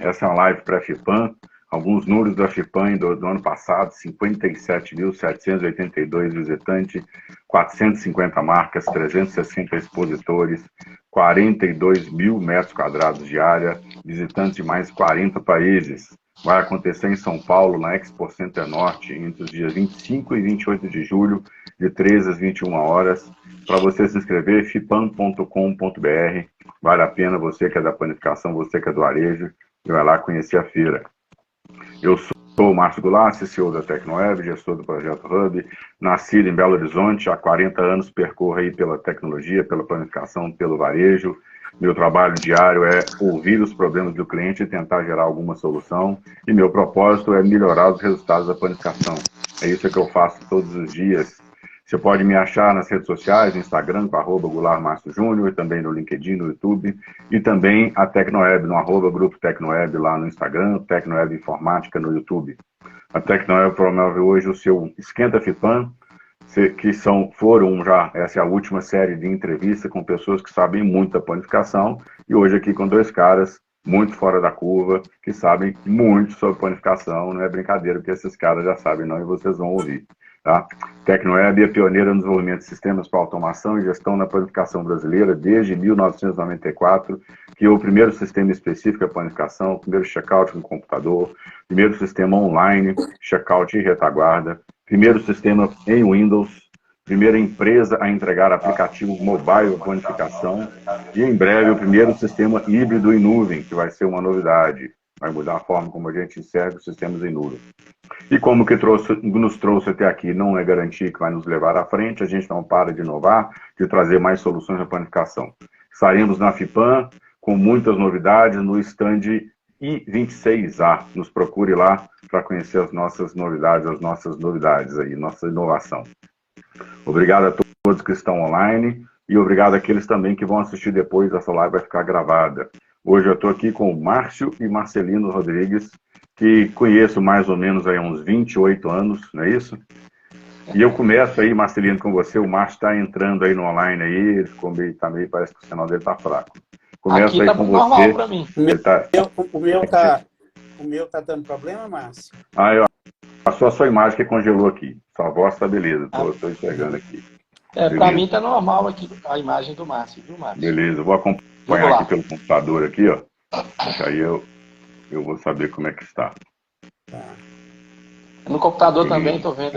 Essa é uma live pré-FIPAM. Alguns números da FIPAM do ano passado: 57.782 visitantes, 450 marcas, 360 expositores, 42 mil metros quadrados de área, visitantes de mais 40 países. Vai acontecer em São Paulo, na Expo Center Norte, entre os dias 25 e 28 de julho, de 13 às 21 horas. Para você se inscrever, fipam.com.br. Vale a pena, você que é da panificação, você que é do varejo, e vai lá conhecer a feira. Eu sou o Márcio Goulart, CEO da Tecnoeb, gestor do Projeto Hub, nascido em Belo Horizonte, há 40 anos percorro aí pela tecnologia, pela panificação, pelo varejo. Meu trabalho diário é ouvir os problemas do cliente e tentar gerar alguma solução, e meu propósito é melhorar os resultados da panificação. É isso que eu faço todos os dias. Você pode me achar nas redes sociais, no Instagram, com @GoulartMárcio e também no LinkedIn, no YouTube, e também a Tecnoeb, no @Grupo Tecnoeb lá no Instagram, Tecnoeb Informática no YouTube. A Tecnoeb promove hoje o seu Esquenta FIPAM, que foram já, essa é a última série de entrevistas com pessoas que sabem muito da panificação, e hoje aqui com dois caras muito fora da curva, que sabem muito sobre panificação. Não é brincadeira, porque esses caras já sabem não, e vocês vão ouvir. Tá? Tecnoeb é pioneira no desenvolvimento de sistemas para automação e gestão na panificação brasileira desde 1994, que é o primeiro sistema específico para panificação, o primeiro checkout com computador, primeiro sistema online, checkout e retaguarda, primeiro sistema em Windows, primeira empresa a entregar aplicativos mobile para panificação, e em breve o primeiro sistema híbrido em nuvem, que vai ser uma novidade, vai mudar a forma como a gente enxerga os sistemas em nuvem. E como que nos trouxe até aqui não é garantia que vai nos levar à frente, a gente não para de inovar, de trazer mais soluções de panificação. Saímos na FIPAM com muitas novidades no stand I26A. Nos procure lá para conhecer as nossas novidades aí, nossa inovação. Obrigado a todos que estão online e obrigado àqueles também que vão assistir depois. Essa live vai ficar gravada. Hoje eu estou aqui com o Márcio e Marcelino Rodrigues, que conheço mais ou menos aí há uns 28 anos, não é isso? E eu começo aí, Marcelino, com você. O Márcio está entrando aí no online aí, ele ficou meio, parece que o sinal dele está fraco. Começo aqui aí tá com normal você. para mim. O meu tá dando problema, Márcio? Passou a sua imagem que congelou aqui. Sua voz está beleza, estou enxergando aqui. Para mim tá normal aqui a imagem do Márcio, viu, Márcio? Beleza, vou acompanhar aqui pelo computador aqui, ó. Que aí eu vou saber como é que está. Tá. No computador também estou vendo.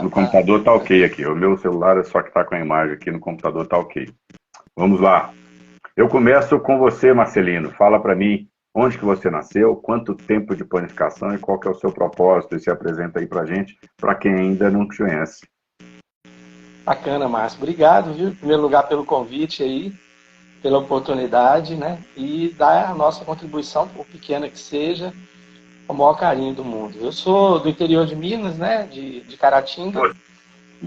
No computador está ok aqui. O meu celular é só que está com a imagem aqui, no computador está ok. Vamos lá. Eu começo com você, Marcelino. Fala para mim onde que você nasceu, quanto tempo de panificação e qual que é o seu propósito. E se apresenta aí para a gente, para quem ainda não te conhece. Bacana, Márcio. Obrigado, viu? Em primeiro lugar, pelo convite aí, pela oportunidade, né? E dar a nossa contribuição, por pequena que seja, com o maior carinho do mundo. Eu sou do interior de Minas, né? De Caratinga.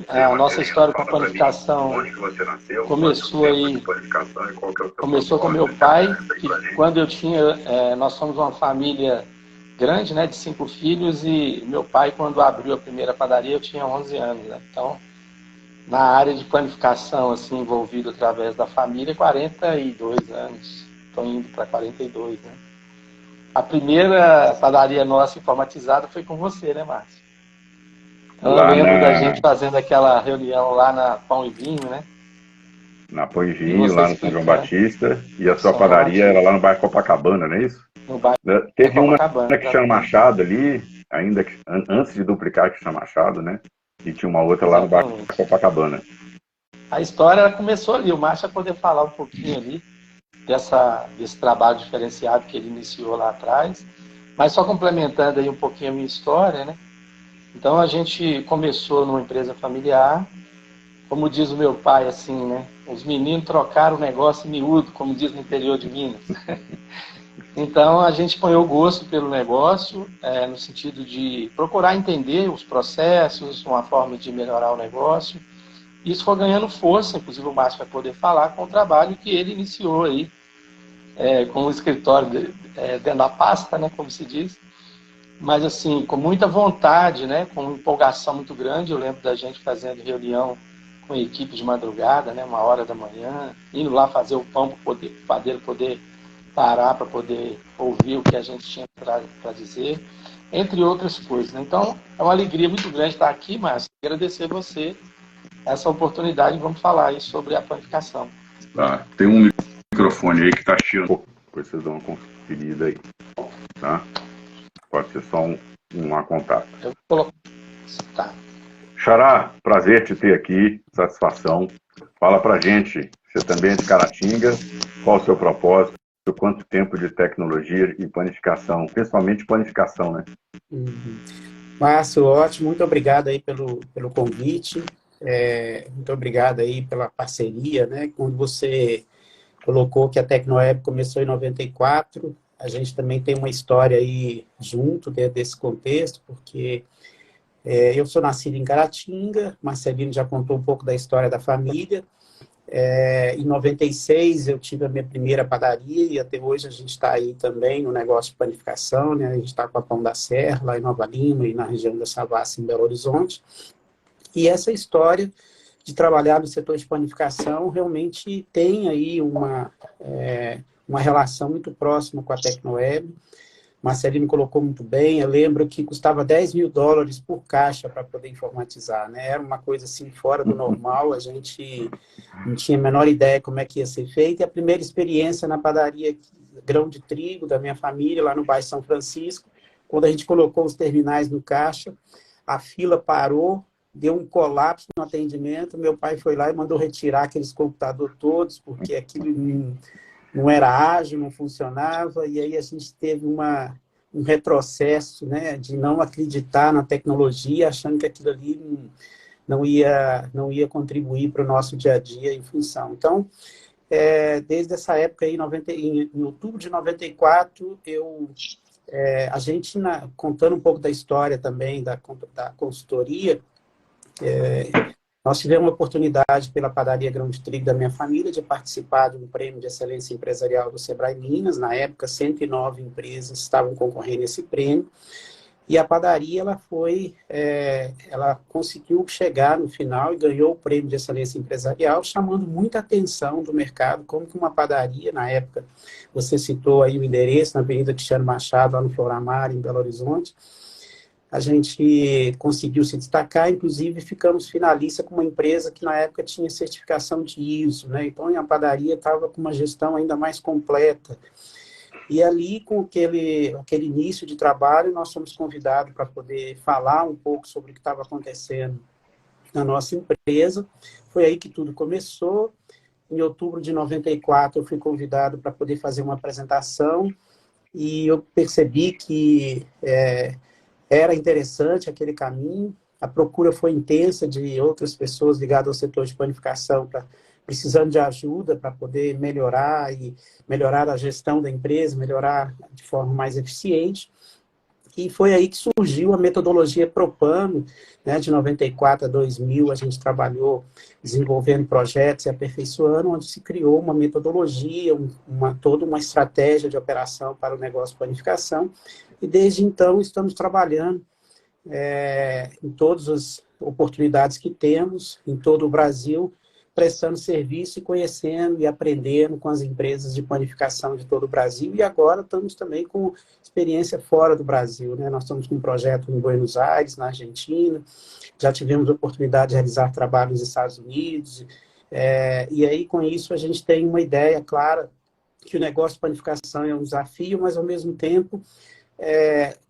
A nossa história com a panificação começou aí. Começou com meu pai, que quando eu tinha. Nós somos uma família grande, né? De 5 filhos, e meu pai, quando abriu a primeira padaria, eu tinha 11 anos, né? Então, na área de panificação, assim, envolvido através da família, 42 anos. Estou indo para 42, né? A primeira padaria nossa informatizada foi com você, né, Márcio? Eu lembro da gente fazendo aquela reunião lá na Pão e Vinho, né? Na Pão e Vinho, lá no São João Batista. E a sua São padaria era lá no bairro Copacabana, não é isso? No bairro Teve uma Copacabana, que chama Machado ali, ainda que, antes de duplicar, que chama Machado, né? E tinha uma outra lá no bairro Copacabana. A história começou ali. O Márcio vai poder falar um pouquinho ali desse trabalho diferenciado que ele iniciou lá atrás. Mas só complementando aí um pouquinho a minha história, né? Então a gente começou numa empresa familiar, como diz o meu pai, assim, né? Os meninos trocaram o negócio miúdo, como diz no interior de Minas. Então a gente põe o gosto pelo negócio, no sentido de procurar entender os processos, uma forma de melhorar o negócio. Isso foi ganhando força, inclusive o Márcio vai poder falar com o trabalho que ele iniciou aí, com o escritório dentro da pasta, né, como se diz. Mas, assim, com muita vontade, né, com uma empolgação muito grande. Eu lembro da gente fazendo reunião com a equipe de madrugada, né, 1h da manhã, indo lá fazer o pão para o padeiro poder parar para poder ouvir o que a gente tinha para dizer, entre outras coisas. Então, é uma alegria muito grande estar aqui, Márcio. Agradecer você essa oportunidade. Vamos falar aí sobre a planificação. Tá. Tem um microfone aí que está chiando. Depois vocês dão uma conferida aí. Tá? Pode ser só um contato. Eu vou colocar. Tá. Xará, prazer te ter aqui, satisfação. Fala pra gente, você também é de Caratinga, qual o seu propósito, quanto tempo de tecnologia e planificação, principalmente planificação, né? Márcio, ótimo, muito obrigado aí pelo convite, muito obrigado aí pela parceria, né? Quando você colocou que a Tecnoeb começou em 94, a gente também tem uma história aí junto dentro desse contexto, porque eu sou nascido em Caratinga, Marcelino já contou um pouco da história da família. Em 96 eu tive a minha primeira padaria e até hoje a gente está aí também no negócio de panificação, né? A gente está com a Pão da Serra, lá em Nova Lima e na região da Savassi, em Belo Horizonte. E essa história de trabalhar no setor de panificação realmente tem aí uma relação muito próxima com a Tecnoeb. Marcelino colocou muito bem, eu lembro que custava $10.000 por caixa para poder informatizar, né? Era uma coisa assim fora do normal, a gente não tinha a menor ideia como é que ia ser feito, e a primeira experiência na padaria Grão de Trigo da minha família, lá no bairro São Francisco, quando a gente colocou os terminais no caixa, a fila parou, deu um colapso no atendimento, meu pai foi lá e mandou retirar aqueles computadores todos, porque aquilo não era ágil, não funcionava, e aí a gente teve um retrocesso, né, de não acreditar na tecnologia, achando que aquilo ali não ia contribuir para o nosso dia a dia em função. Então, desde essa época, aí, em outubro de 94, a gente, contando um pouco da história também da consultoria, nós tivemos a oportunidade, pela padaria Grão de Trigo da minha família, de participar de um prêmio de excelência empresarial do Sebrae Minas. Na época, 109 empresas estavam concorrendo a esse prêmio. E a padaria, ela conseguiu chegar no final e ganhou o prêmio de excelência empresarial, chamando muita atenção do mercado, como que uma padaria, na época, você citou aí o endereço, na Avenida Cristiano Machado, lá no Floramar, em Belo Horizonte. A gente conseguiu se destacar, inclusive ficamos finalista com uma empresa que na época tinha certificação de ISO, né? Então a padaria estava com uma gestão ainda mais completa. E ali, com aquele início de trabalho, nós fomos convidados para poder falar um pouco sobre o que estava acontecendo na nossa empresa. Foi aí que tudo começou. Em outubro de 94, eu fui convidado para poder fazer uma apresentação e eu percebi que era interessante aquele caminho, a procura foi intensa de outras pessoas ligadas ao setor de panificação, precisando de ajuda para poder melhorar a gestão da empresa, melhorar de forma mais eficiente. E foi aí que surgiu a metodologia Propano, né, de 94 a 2000, a gente trabalhou desenvolvendo projetos e aperfeiçoando, onde se criou uma metodologia, toda uma estratégia de operação para o negócio de panificação, e desde então estamos trabalhando em todas as oportunidades que temos, em todo o Brasil, prestando serviço e conhecendo e aprendendo com as empresas de panificação de todo o Brasil, e agora estamos também com experiência fora do Brasil, né? Nós estamos com um projeto em Buenos Aires, na Argentina, já tivemos a oportunidade de realizar trabalhos nos Estados Unidos, e aí com isso a gente tem uma ideia clara que o negócio de panificação é um desafio, mas ao mesmo tempo,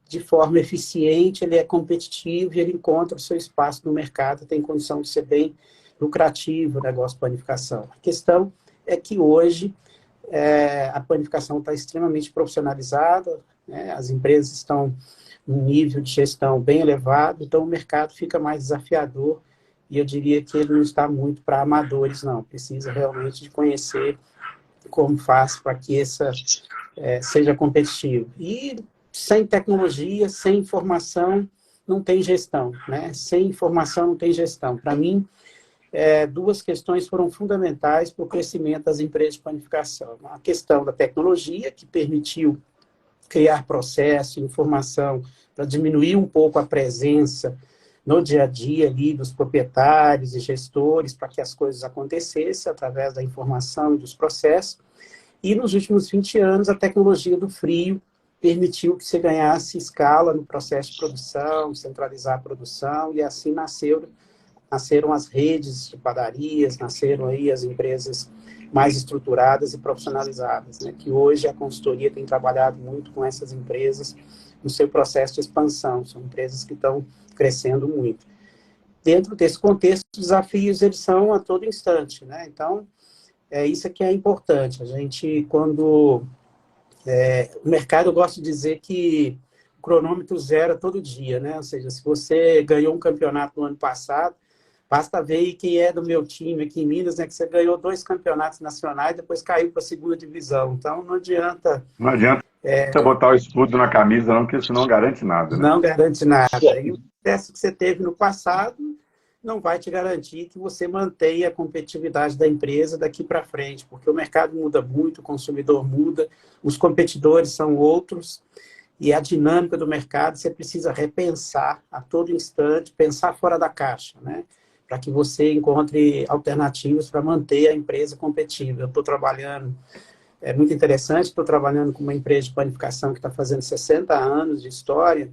de forma eficiente, ele é competitivo e ele encontra o seu espaço no mercado, tem condição de ser bem lucrativo o negócio de panificação. A questão é que hoje a panificação está extremamente profissionalizada, né? As empresas estão num nível de gestão bem elevado, então o mercado fica mais desafiador e eu diria que ele não está muito para amadores, não. Precisa realmente de conhecer como faz para que seja competitivo. E sem tecnologia, sem informação, não tem gestão, né? Sem informação não tem gestão. Para mim, duas questões foram fundamentais para o crescimento das empresas de panificação. A questão da tecnologia, que permitiu criar processo, informação, para diminuir um pouco a presença no dia a dia ali dos proprietários e gestores, para que as coisas acontecessem através da informação e dos processos. E nos últimos 20 anos, a tecnologia do frio permitiu que você ganhasse escala no processo de produção, centralizar a produção, e assim nasceram as redes de padarias, nasceram aí as empresas mais estruturadas e profissionalizadas, né? Que hoje a consultoria tem trabalhado muito com essas empresas no seu processo de expansão. São empresas que estão crescendo muito. Dentro desse contexto, os desafios, eles são a todo instante, né? Então, isso que é importante. A gente, quando... o mercado, eu gosto de dizer que o cronômetro zera todo dia, né? Ou seja, se você ganhou um campeonato no ano passado, basta ver quem é do meu time aqui em Minas, né? Que você ganhou 2 campeonatos nacionais, depois caiu para a 2ª divisão. Então, não adianta... Não adianta você botar o escudo na camisa, não, que isso não garante nada, né? Não garante nada. E o sucesso que você teve no passado não vai te garantir que você mantenha a competitividade da empresa daqui para frente, porque o mercado muda muito, o consumidor muda, os competidores são outros, e a dinâmica do mercado você precisa repensar a todo instante, pensar fora da caixa, né? Para que você encontre alternativas para manter a empresa competitiva. Eu estou trabalhando, é muito interessante, estou trabalhando com uma empresa de panificação que está fazendo 60 anos de história,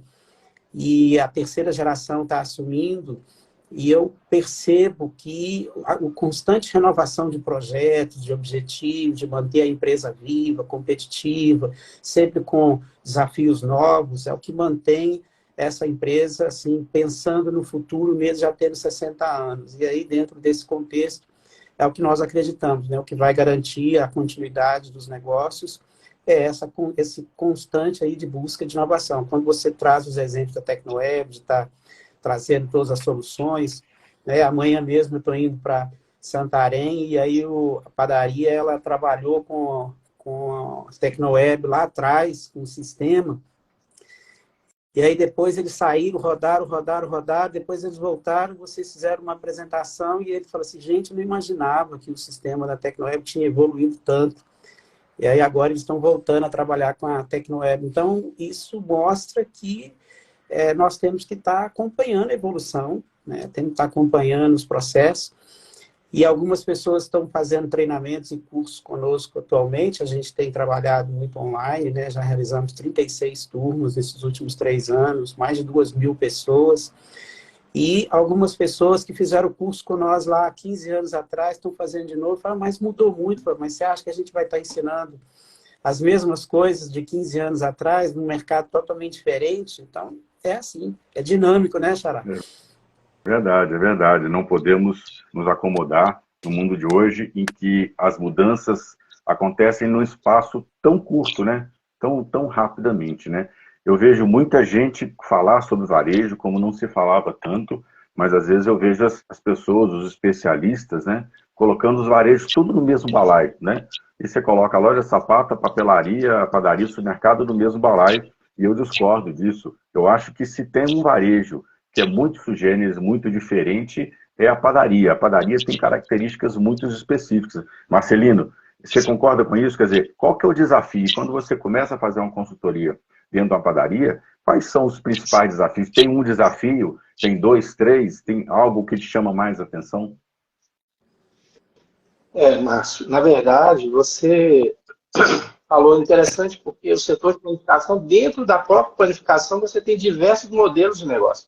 e a 3ª geração está assumindo, e eu percebo que a constante renovação de projetos, de objetivos, de manter a empresa viva, competitiva, sempre com desafios novos, é o que mantém essa empresa assim, pensando no futuro, mesmo já tendo 60 anos. E aí, dentro desse contexto, é o que nós acreditamos, né? O que vai garantir a continuidade dos negócios é esse constante aí de busca de inovação. Quando você traz os exemplos da Tecnoweb, de estar trazendo todas as soluções, né? Amanhã mesmo eu estou indo para Santarém, e aí a padaria, ela trabalhou com a Tecnoweb lá atrás, com o sistema, e aí depois eles saíram, rodaram, depois eles voltaram, vocês fizeram uma apresentação, e ele falou assim, gente, eu não imaginava que o sistema da Tecnoweb tinha evoluído tanto. E aí agora eles estão voltando a trabalhar com a Tecnoweb. Então, isso mostra que nós temos que estar acompanhando a evolução, né? Temos que estar acompanhando os processos, e algumas pessoas estão fazendo treinamentos e cursos conosco atualmente. A gente tem trabalhado muito online, né? Já realizamos 36 turmas nesses últimos 3 anos, mais de 2.000 pessoas, e algumas pessoas que fizeram o curso com nós lá há 15 anos atrás estão fazendo de novo, falam, mas mudou muito, mas você acha que a gente vai estar ensinando as mesmas coisas de 15 anos atrás, num mercado totalmente diferente? Então, é assim, é dinâmico, né, Xará? É verdade. Não podemos nos acomodar no mundo de hoje, em que as mudanças acontecem num espaço tão curto, né? Tão rapidamente, né? Eu vejo muita gente falar sobre varejo como não se falava tanto, mas às vezes eu vejo as pessoas, os especialistas, né? Colocando os varejos tudo no mesmo balaio, né? E você coloca a loja de sapato, a papelaria, a padaria, o supermercado no mesmo balaio, e eu discordo disso. Eu acho que se tem um varejo que é muito sui generis, muito diferente, é a padaria. A padaria tem características muito específicas. Marcelino, você concorda com isso? Quer dizer, qual que é o desafio? Quando você começa a fazer uma consultoria dentro de uma padaria, quais são os principais desafios? Tem um desafio? Tem 2, 3? Tem algo que te chama mais atenção? Márcio, na verdade, você falou interessante, porque o setor de planificação, dentro da própria planificação, você tem diversos modelos de negócio.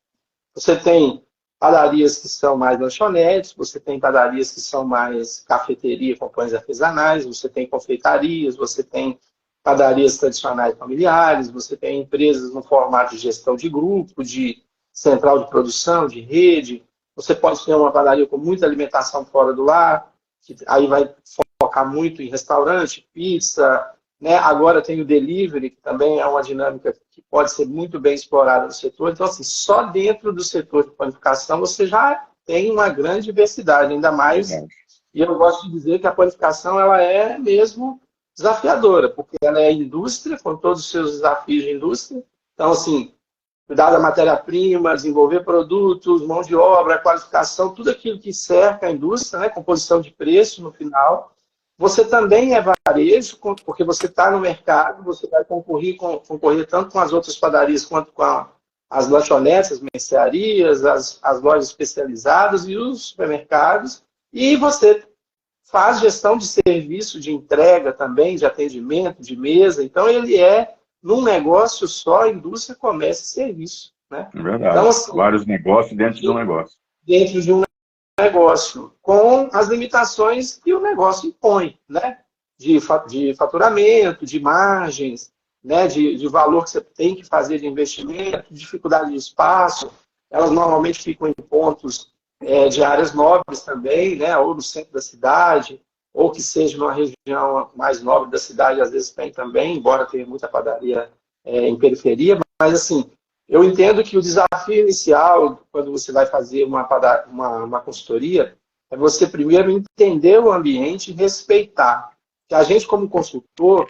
Você tem padarias que são mais lanchonetes, você tem padarias que são mais cafeteria com pães artesanais, você tem confeitarias, você tem padarias tradicionais familiares, você tem empresas no formato de gestão de grupo, de central de produção, de rede. Você pode ter uma padaria com muita alimentação fora do lar, que aí vai focar muito em restaurante, pizza, né? Agora tem o delivery, que também é uma dinâmica que pode ser muito bem explorada no setor. Então, assim, só dentro do setor de panificação você já tem uma grande diversidade, ainda mais. E eu gosto de dizer que a panificação ela é mesmo desafiadora, porque ela é indústria, com todos os seus desafios de indústria. Então, assim, cuidar da matéria-prima, desenvolver produtos, mão de obra, qualificação, tudo aquilo que cerca a indústria, né? Composição de preço no final. Você também é varejo, porque você está no mercado, você vai concorrer tanto com as outras padarias quanto com as lanchonetes, as mercearias, as lojas especializadas e os supermercados. E você faz gestão de serviço, de entrega também, de atendimento, de mesa. Então, ele é, num negócio só, indústria, comércio e serviço. Né? É verdade. Então, assim, vários negócios dentro de um negócio. Dentro de um negócio, com as limitações que o negócio impõe, né? De faturamento, de margens, né? de valor que você tem que fazer de investimento, dificuldade de espaço. Elas normalmente ficam em pontos de áreas nobres também, né? Ou no centro da cidade, ou que seja numa região mais nobre da cidade, às vezes tem também, embora tenha muita padaria em periferia, mas assim, eu entendo que o desafio inicial, quando você vai fazer uma consultoria, é você primeiro entender o ambiente e respeitar. Que a gente, como consultor,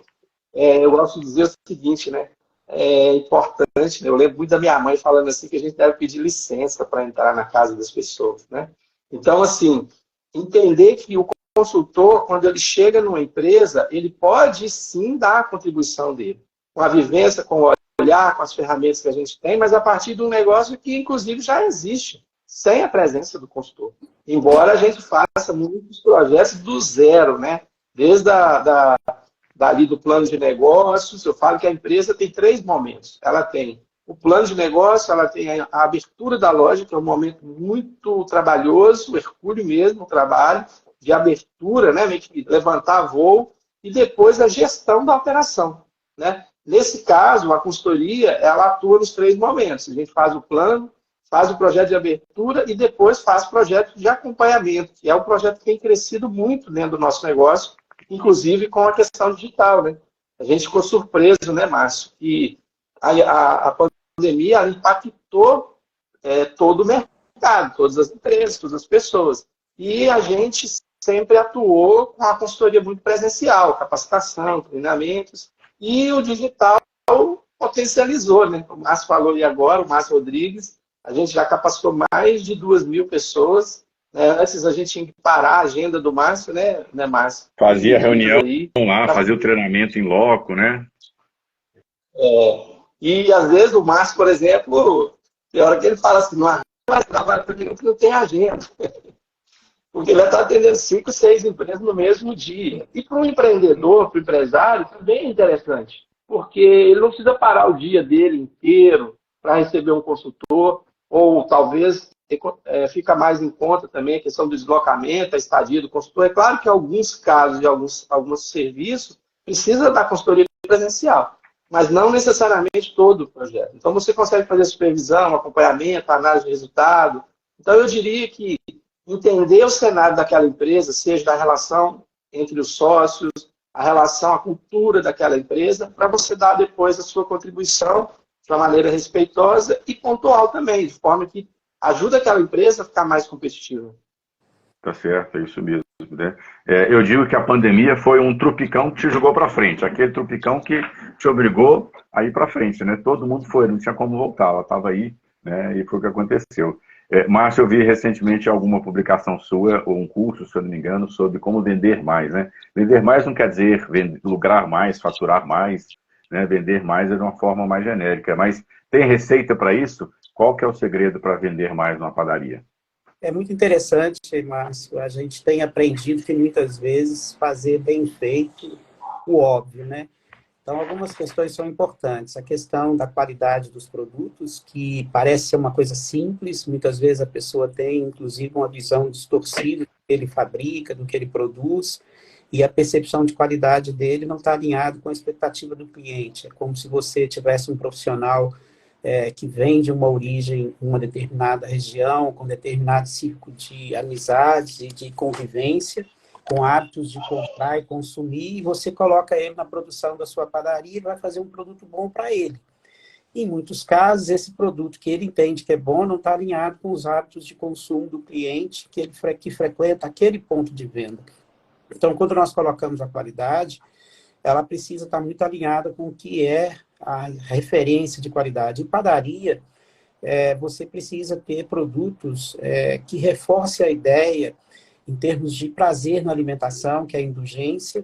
eu gosto de dizer o seguinte, né? É importante, né? Eu lembro muito da minha mãe falando assim, que a gente deve pedir licença para entrar na casa das pessoas, né? Então, assim, entender que o consultor, quando ele chega numa empresa, ele pode sim dar a contribuição dele, com a vivência, com o olhar, com as ferramentas que a gente tem, mas a partir de um negócio que, inclusive, já existe, sem a presença do consultor. Embora a gente faça muitos projetos do zero, né? Desde dali do plano de negócios, eu falo que a empresa tem 3 momentos. Ela tem o plano de negócio, ela tem a abertura da loja, que é um momento muito trabalhoso, hercúleo mesmo, o trabalho de abertura, né? Meio que levantar voo, e depois a gestão da operação, né? Nesse caso, a consultoria, ela atua nos 3 momentos. A gente faz o plano, faz o projeto de abertura e depois faz o projeto de acompanhamento, que é um projeto que tem crescido muito dentro do nosso negócio, inclusive com a questão digital, né? A gente ficou surpreso, né, Márcio, que a pandemia ela impactou todo o mercado, todas as empresas, todas as pessoas. E a gente sempre atuou com a consultoria muito presencial, capacitação, treinamentos, e o digital potencializou, né? O Márcio falou aí agora, o Márcio Rodrigues, a gente já capacitou mais de 2.000 pessoas. Antes a gente tinha que parar a agenda do Márcio, né, Márcio? Fazia reunião lá, fazia o treinamento em loco, né? E às vezes o Márcio, por exemplo, tem hora que ele fala assim, não trabalha porque não tem agenda. Porque ele está atendendo 5, 6 empresas no mesmo dia. E para o empreendedor, para o empresário, também é interessante. Porque ele não precisa parar o dia dele inteiro para receber um consultor, ou talvez fica mais em conta também a questão do deslocamento, a estadia do consultor. É claro que em alguns casos de alguns serviços precisa da consultoria presencial, mas não necessariamente todo o projeto. Então você consegue fazer supervisão, acompanhamento, análise de resultado. Então eu diria que entender o cenário daquela empresa, seja da relação entre os sócios, a relação, a cultura daquela empresa, para você dar depois a sua contribuição de uma maneira respeitosa e pontual também, de forma que ajuda aquela empresa a ficar mais competitiva. Tá certo, é isso mesmo. Né? Eu digo que a pandemia foi um trupicão que te jogou para frente, aquele trupicão que te obrigou a ir para frente, né? Todo mundo foi, não tinha como voltar, ela estava aí, né? E foi o que aconteceu. Márcio, eu vi recentemente alguma publicação sua, ou um curso, se eu não me engano, sobre como vender mais, né? Vender mais não quer dizer lucrar mais, faturar mais, né? Vender mais é de uma forma mais genérica, mas tem receita para isso? Qual que é o segredo para vender mais numa padaria? É muito interessante, Márcio, a gente tem aprendido que muitas vezes fazer bem feito o óbvio, né? Então, algumas questões são importantes. A questão da qualidade dos produtos, que parece ser uma coisa simples, muitas vezes a pessoa tem, inclusive, uma visão distorcida do que ele fabrica, do que ele produz, e a percepção de qualidade dele não está alinhada com a expectativa do cliente. É como se você tivesse um profissional que vem de uma origem, uma determinada região, com determinado círculo de amizades e de convivência, com hábitos de comprar e consumir, e você coloca ele na produção da sua padaria e vai fazer um produto bom para ele. Em muitos casos, esse produto que ele entende que é bom não está alinhado com os hábitos de consumo do cliente que frequenta aquele ponto de venda. Então, quando nós colocamos a qualidade, ela precisa estar muito alinhada com o que é a referência de qualidade. Em padaria, você precisa ter produtos que reforcem a ideia em termos de prazer na alimentação, que é a indulgência,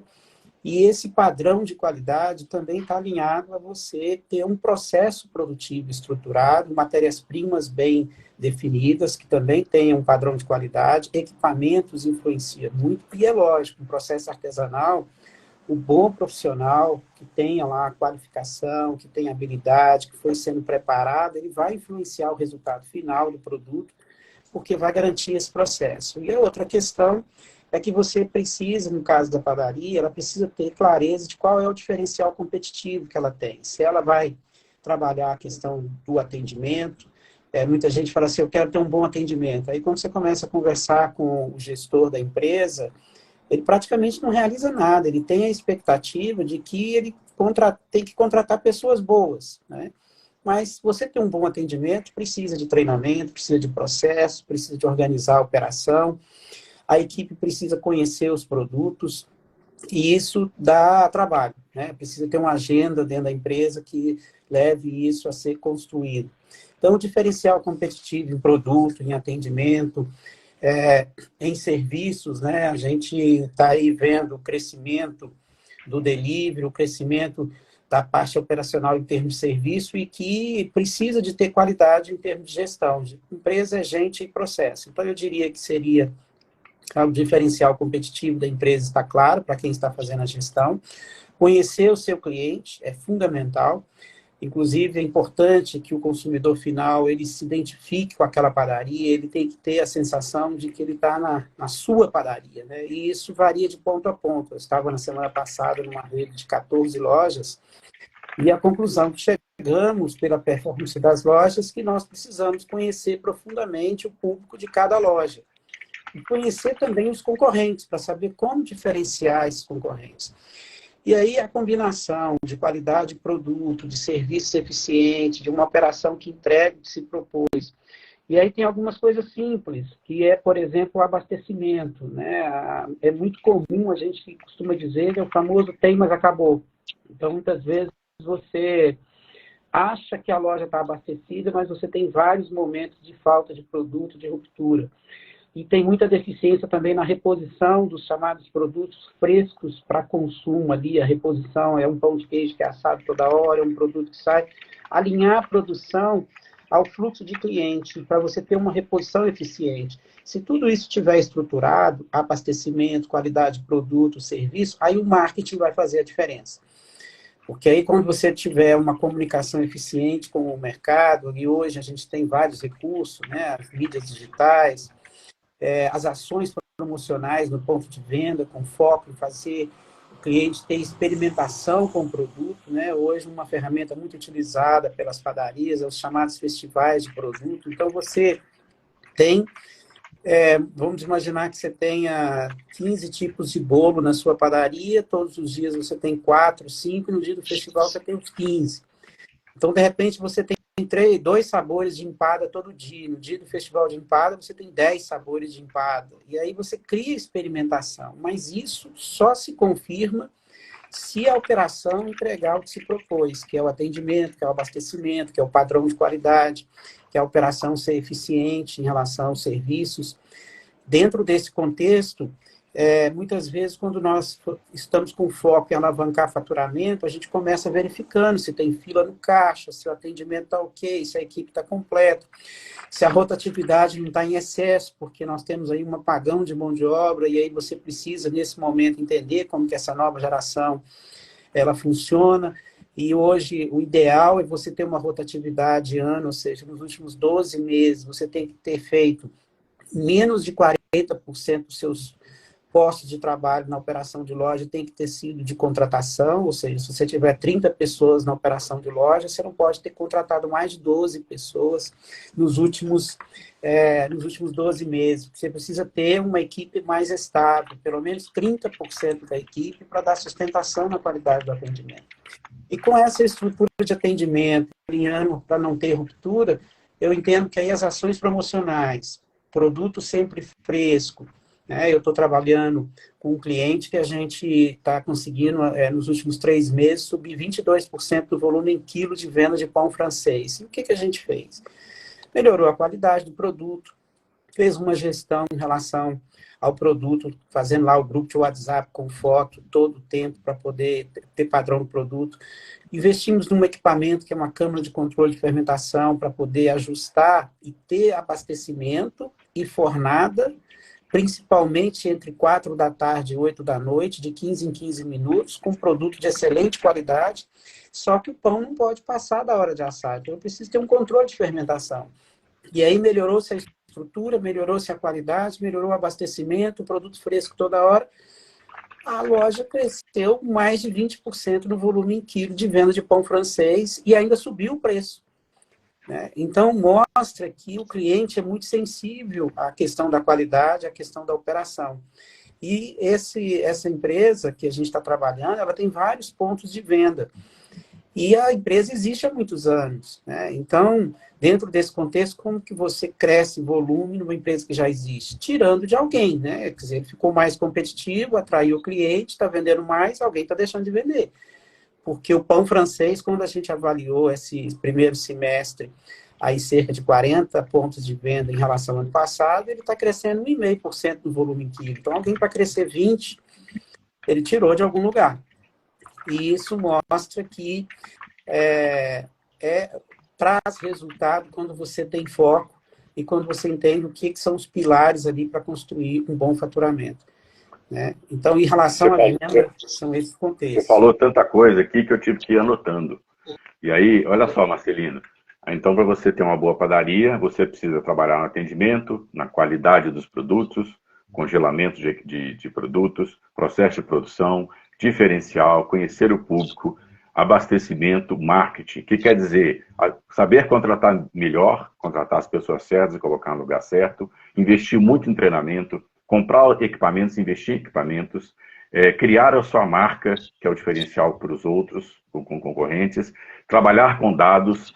E esse padrão de qualidade também está alinhado a você ter um processo produtivo estruturado, matérias-primas bem definidas, que também tenham um padrão de qualidade, equipamentos influencia muito, e é lógico, um processo artesanal, o bom profissional que tenha lá a qualificação, que tenha habilidade, que foi sendo preparado, ele vai influenciar o resultado final do produto, porque vai garantir esse processo. E a outra questão é que você precisa, no caso da padaria, ela precisa ter clareza de qual é o diferencial competitivo que ela tem. Se ela vai trabalhar a questão do atendimento, muita gente fala assim, eu quero ter um bom atendimento. Aí quando você começa a conversar com o gestor da empresa, ele praticamente não realiza nada, ele tem a expectativa de que ele tem que contratar pessoas boas, né? Mas você ter um bom atendimento precisa de treinamento, precisa de processo, precisa de organizar a operação, a equipe precisa conhecer os produtos, e isso dá trabalho, né? Precisa ter uma agenda dentro da empresa que leve isso a ser construído. Então, o diferencial competitivo em produto, em atendimento, em serviços, né? A gente está aí vendo o crescimento do delivery, o crescimento da parte operacional em termos de serviço e que precisa de ter qualidade em termos de gestão. Empresa é gente e processo. Então, eu diria que seria o diferencial competitivo da empresa está claro para quem está fazendo a gestão. Conhecer o seu cliente é fundamental. Inclusive, é importante que o consumidor final ele se identifique com aquela padaria, ele tem que ter a sensação de que ele está na sua padaria, né? E isso varia de ponto a ponto. Eu estava na semana passada numa rede de 14 lojas e a conclusão que chegamos pela performance das lojas que nós precisamos conhecer profundamente o público de cada loja. E conhecer também os concorrentes, para saber como diferenciar esses concorrentes. E aí a combinação de qualidade de produto, de serviço eficiente, de uma operação que entregue o que se propôs. E aí tem algumas coisas simples, que é, por exemplo, o abastecimento, né? É muito comum, a gente costuma dizer, é o famoso tem, mas acabou. Então, muitas vezes, você acha que a loja está abastecida, mas você tem vários momentos de falta de produto, de ruptura. E tem muita deficiência também na reposição dos chamados produtos frescos para consumo ali. A reposição é um pão de queijo que é assado toda hora, é um produto que sai. Alinhar a produção ao fluxo de cliente, para você ter uma reposição eficiente. Se tudo isso estiver estruturado, abastecimento, qualidade de produto, serviço, aí o marketing vai fazer a diferença. Porque aí, quando você tiver uma comunicação eficiente com o mercado, e hoje a gente tem vários recursos, né, as mídias digitais, as ações promocionais no ponto de venda, com foco em fazer o cliente ter experimentação com o produto, né? Hoje, uma ferramenta muito utilizada pelas padarias, é os chamados festivais de produto. Então, você tem, vamos imaginar que você tenha 15 tipos de bolo na sua padaria, todos os dias você tem 4, 5, e no dia do festival você tem os 15. Então, de repente, você tem 2 sabores de empada todo dia. No dia do festival de empada, você tem 10 sabores de empada. E aí você cria experimentação. Mas isso só se confirma se a operação entregar o que se propôs, que é o atendimento, que é o abastecimento, que é o padrão de qualidade, que é a operação ser eficiente em relação aos serviços. Dentro desse contexto, muitas vezes, quando nós estamos com foco em alavancar faturamento, a gente começa verificando se tem fila no caixa, se o atendimento está ok, se a equipe está completa, se a rotatividade não está em excesso, porque nós temos aí um apagão de mão de obra, e aí você precisa, nesse momento, entender como que essa nova geração ela funciona. E hoje, o ideal é você ter uma rotatividade ano, ou seja, nos últimos 12 meses, você tem que ter feito menos de 40% dos seus postos de trabalho na operação de loja tem que ter sido de contratação, ou seja, se você tiver 30 pessoas na operação de loja, você não pode ter contratado mais de 12 pessoas nos últimos 12 meses. Você precisa ter uma equipe mais estável, pelo menos 30% da equipe, para dar sustentação na qualidade do atendimento. E com essa estrutura de atendimento, alinhando para não ter ruptura, eu entendo que aí as ações promocionais, produto sempre fresco, eu estou trabalhando com um cliente que a gente está conseguindo, nos últimos 3 meses, subir 22% do volume em quilo de venda de pão francês. E o que a gente fez? Melhorou a qualidade do produto, fez uma gestão em relação ao produto, fazendo lá o grupo de WhatsApp com foto todo o tempo para poder ter padrão do produto. Investimos num equipamento que é uma câmara de controle de fermentação para poder ajustar e ter abastecimento e fornada, principalmente entre 4 da tarde e 8 da noite, de 15 em 15 minutos, com produto de excelente qualidade, só que o pão não pode passar da hora de assar, então eu preciso ter um controle de fermentação. E aí melhorou-se a estrutura, melhorou-se a qualidade, melhorou o abastecimento, produto fresco toda hora. A loja cresceu mais de 20% no volume em quilo de venda de pão francês e ainda subiu o preço, né? Então, mostra que o cliente é muito sensível à questão da qualidade, à questão da operação. E essa empresa que a gente está trabalhando, ela tem vários pontos de venda. E a empresa existe há muitos anos, né? Então, dentro desse contexto, como que você cresce volume numa empresa que já existe? Tirando de alguém, né? Quer dizer, ele ficou mais competitivo, atraiu o cliente, está vendendo mais, alguém está deixando de vender. Porque o pão francês, quando a gente avaliou esse primeiro semestre, aí cerca de 40 pontos de venda em relação ao ano passado, ele está crescendo 1,5% do volume em quilo. Então, alguém para crescer 20%, ele tirou de algum lugar. E isso mostra que traz resultado quando você tem foco e quando você entende o que são os pilares ali para construir um bom faturamento, né? Então, em relação à venda, são esses contextos. Você falou tanta coisa aqui que eu tive que ir anotando. E aí, olha só, Marcelino. Então, para você ter uma boa padaria, você precisa trabalhar no atendimento, na qualidade dos produtos, congelamento de produtos, processo de produção, diferencial, conhecer o público, abastecimento, marketing, que quer dizer saber contratar melhor, contratar as pessoas certas e colocar no lugar certo, investir muito em treinamento, comprar equipamentos, investir em equipamentos, criar a sua marca, que é o diferencial para os outros, com concorrentes, trabalhar com dados,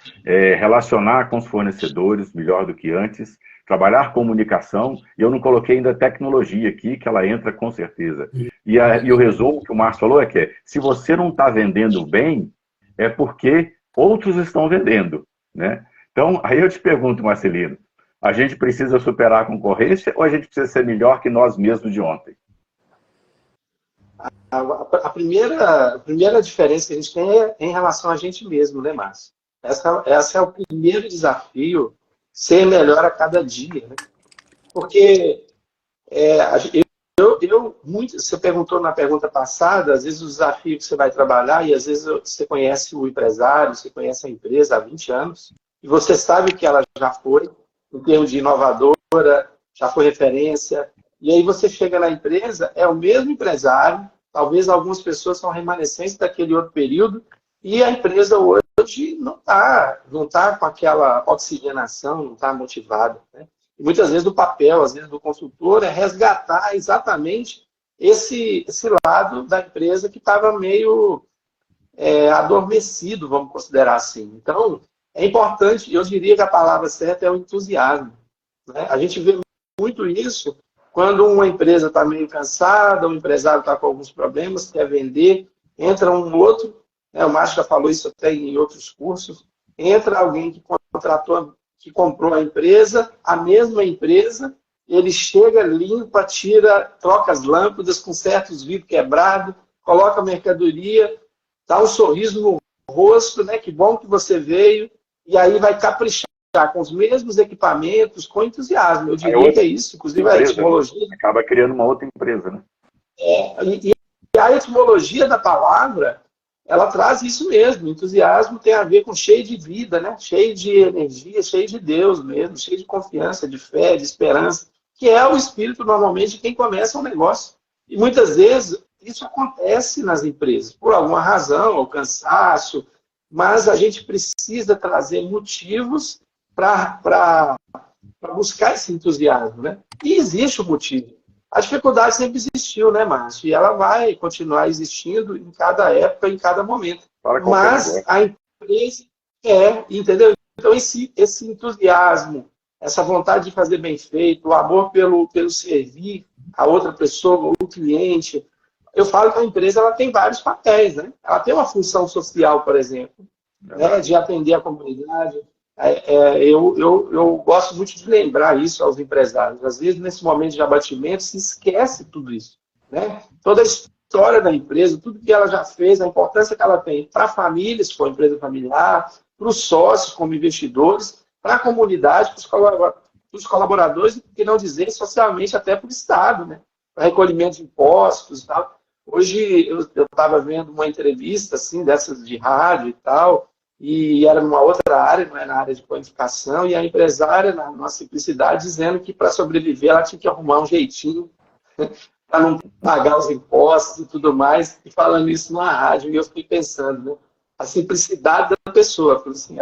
relacionar com os fornecedores melhor do que antes, trabalhar comunicação, e eu não coloquei ainda tecnologia aqui, que ela entra com certeza. E o resumo que o Márcio falou é que se você não está vendendo bem, é porque outros estão vendendo, né? Então, aí eu te pergunto, Marcelino, a gente precisa superar a concorrência ou a gente precisa ser melhor que nós mesmos de ontem? A primeira diferença que a gente tem é em relação a gente mesmo, né, Márcio? Essa é o primeiro desafio, ser melhor a cada dia, né? Porque você perguntou na pergunta passada, às vezes o desafio que você vai trabalhar, e às vezes você conhece o empresário, você conhece a empresa há 20 anos, e você sabe que ela já foi, em termos de inovadora, já foi referência, e aí você chega na empresa, é o mesmo empresário, talvez algumas pessoas são remanescentes daquele outro período, e a empresa hoje não tá com aquela oxigenação, não está motivada, né? E muitas vezes o papel, às vezes, do consultor é resgatar exatamente esse lado da empresa que estava meio adormecido, vamos considerar assim. Então, é importante, eu diria que a palavra certa é o entusiasmo, né? A gente vê muito isso quando uma empresa está meio cansada, o empresário está com alguns problemas, quer vender, entra um outro, né? O Márcio já falou isso até em outros cursos, entra alguém que contratou, que comprou a empresa, a mesma empresa, ele chega, limpa, troca as lâmpadas, conserta os vidros quebrados, coloca a mercadoria, dá um sorriso no rosto, né? Que bom que você veio, e aí vai caprichar com os mesmos equipamentos, com entusiasmo. Eu diria que é isso, inclusive a etimologia. Acaba criando uma outra empresa, né? E a etimologia da palavra, ela traz isso mesmo. Entusiasmo tem a ver com cheio de vida, né? Cheio de energia, cheio de Deus mesmo, cheio de confiança, de fé, de esperança, que é o espírito, normalmente, de quem começa um negócio. E muitas vezes isso acontece nas empresas, por alguma razão, ou cansaço, mas a gente precisa trazer motivos para buscar esse entusiasmo, né? E existe o motivo. A dificuldade sempre existiu, né, Márcio? E ela vai continuar existindo em cada época, em cada momento. Mas a empresa entendeu? Então, esse entusiasmo, essa vontade de fazer bem feito, o amor pelo servir a outra pessoa, o cliente. Eu falo que a empresa ela tem vários papéis, né? Ela tem uma função social, por exemplo, né, de atender a comunidade, Eu gosto muito de lembrar isso aos empresários. Às vezes, nesse momento de abatimento, se esquece tudo isso, né? Toda a história da empresa, tudo que ela já fez, a importância que ela tem para a família, se for empresa familiar, para os sócios como investidores, para a comunidade, para os colaboradores, e por que não dizer socialmente até para o Estado, né? Para recolhimento de impostos e tal. Hoje eu estava vendo uma entrevista assim, dessas de rádio e tal, e era numa outra área, não é na área de planificação, e a empresária, na simplicidade, dizendo que para sobreviver ela tinha que arrumar um jeitinho para não pagar os impostos e tudo mais, e falando isso na rádio, e eu fiquei pensando, né? A simplicidade da pessoa, assim,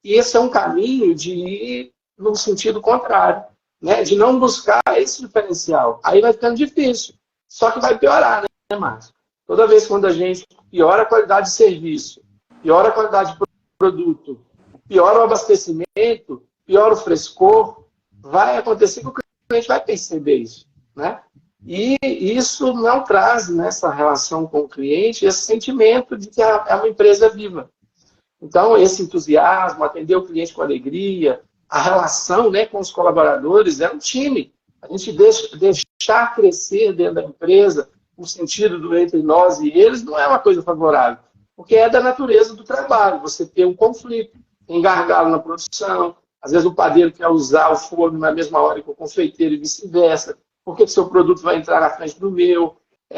e esse é um caminho de ir no sentido contrário, né? De não buscar esse diferencial. Aí vai ficando difícil, só que vai piorar, né, Márcio? Toda vez quando a gente piora a qualidade de serviço, piora a qualidade de produto, piora o abastecimento, piora o frescor, vai acontecer que o cliente vai perceber isso, né? E isso não traz nessa relação com o cliente esse sentimento de que é uma empresa viva. Então, esse entusiasmo, atender o cliente com alegria, a relação, né, com os colaboradores, é um time. A gente deixar crescer dentro da empresa o sentido do entre nós e eles não é uma coisa favorável, porque é da natureza do trabalho, você ter um conflito, tem gargalo na produção, às vezes o padeiro quer usar o forno na mesma hora que o confeiteiro e vice-versa, por que o seu produto vai entrar na frente do meu?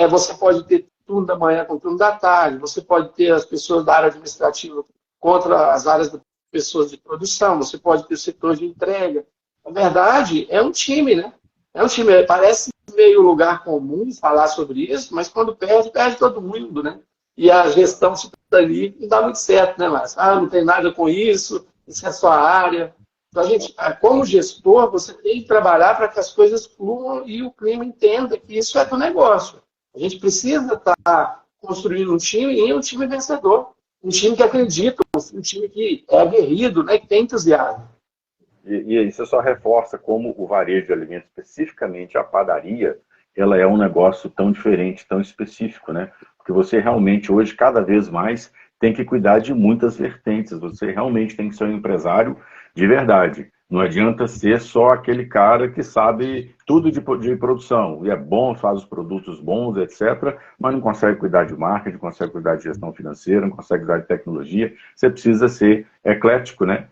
Você pode ter turno da manhã com turno da tarde, você pode ter as pessoas da área administrativa contra as áreas das pessoas de produção, você pode ter o setor de entrega. Na verdade, é um time, né? É um time, parece meio lugar comum falar sobre isso, mas quando perde, perde todo mundo, né? E a gestão ali não dá muito certo, né, Márcio? Não tem nada com isso, isso é sua área. Então, como gestor, você tem que trabalhar para que as coisas fluam e o clima entenda que isso é do negócio. A gente precisa estar construindo um time e um time vencedor. Um time que acredita, um time que é aguerrido, né, que tem entusiasmo. E isso só reforça como o varejo de alimentos, especificamente a padaria, ela é um negócio tão diferente, tão específico, né? Porque você realmente hoje, cada vez mais, tem que cuidar de muitas vertentes. Você realmente tem que ser um empresário de verdade. Não adianta ser só aquele cara que sabe tudo de produção, e é bom, faz os produtos bons, etc., mas não consegue cuidar de marketing, não consegue cuidar de gestão financeira, não consegue cuidar de tecnologia. Você precisa ser eclético, né?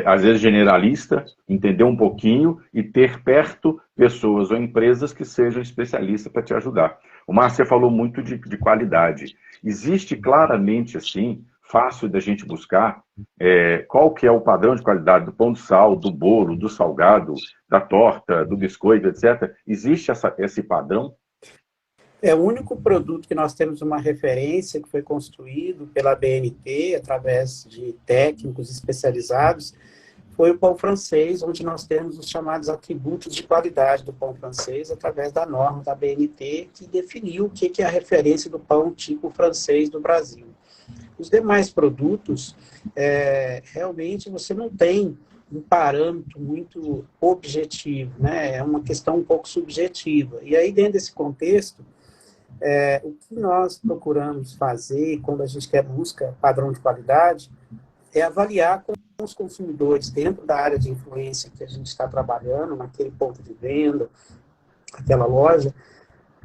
Às vezes generalista, entender um pouquinho e ter perto pessoas ou empresas que sejam especialistas para te ajudar. O Márcio falou muito de qualidade. Existe claramente, assim, fácil da gente buscar qual que é o padrão de qualidade do pão de sal, do bolo, do salgado, da torta, do biscoito, etc. Existe esse padrão? É o único produto que nós temos uma referência que foi construído pela BNT, através de técnicos especializados, foi o pão francês, onde nós temos os chamados atributos de qualidade do pão francês, através da norma da BNT, que definiu o que é a referência do pão tipo francês do Brasil. Os demais produtos, realmente você não tem um parâmetro muito objetivo, né? É uma questão um pouco subjetiva. E aí, dentro desse contexto, o que nós procuramos fazer quando a gente busca padrão de qualidade é avaliar com os consumidores dentro da área de influência que a gente está trabalhando, naquele ponto de venda, aquela loja,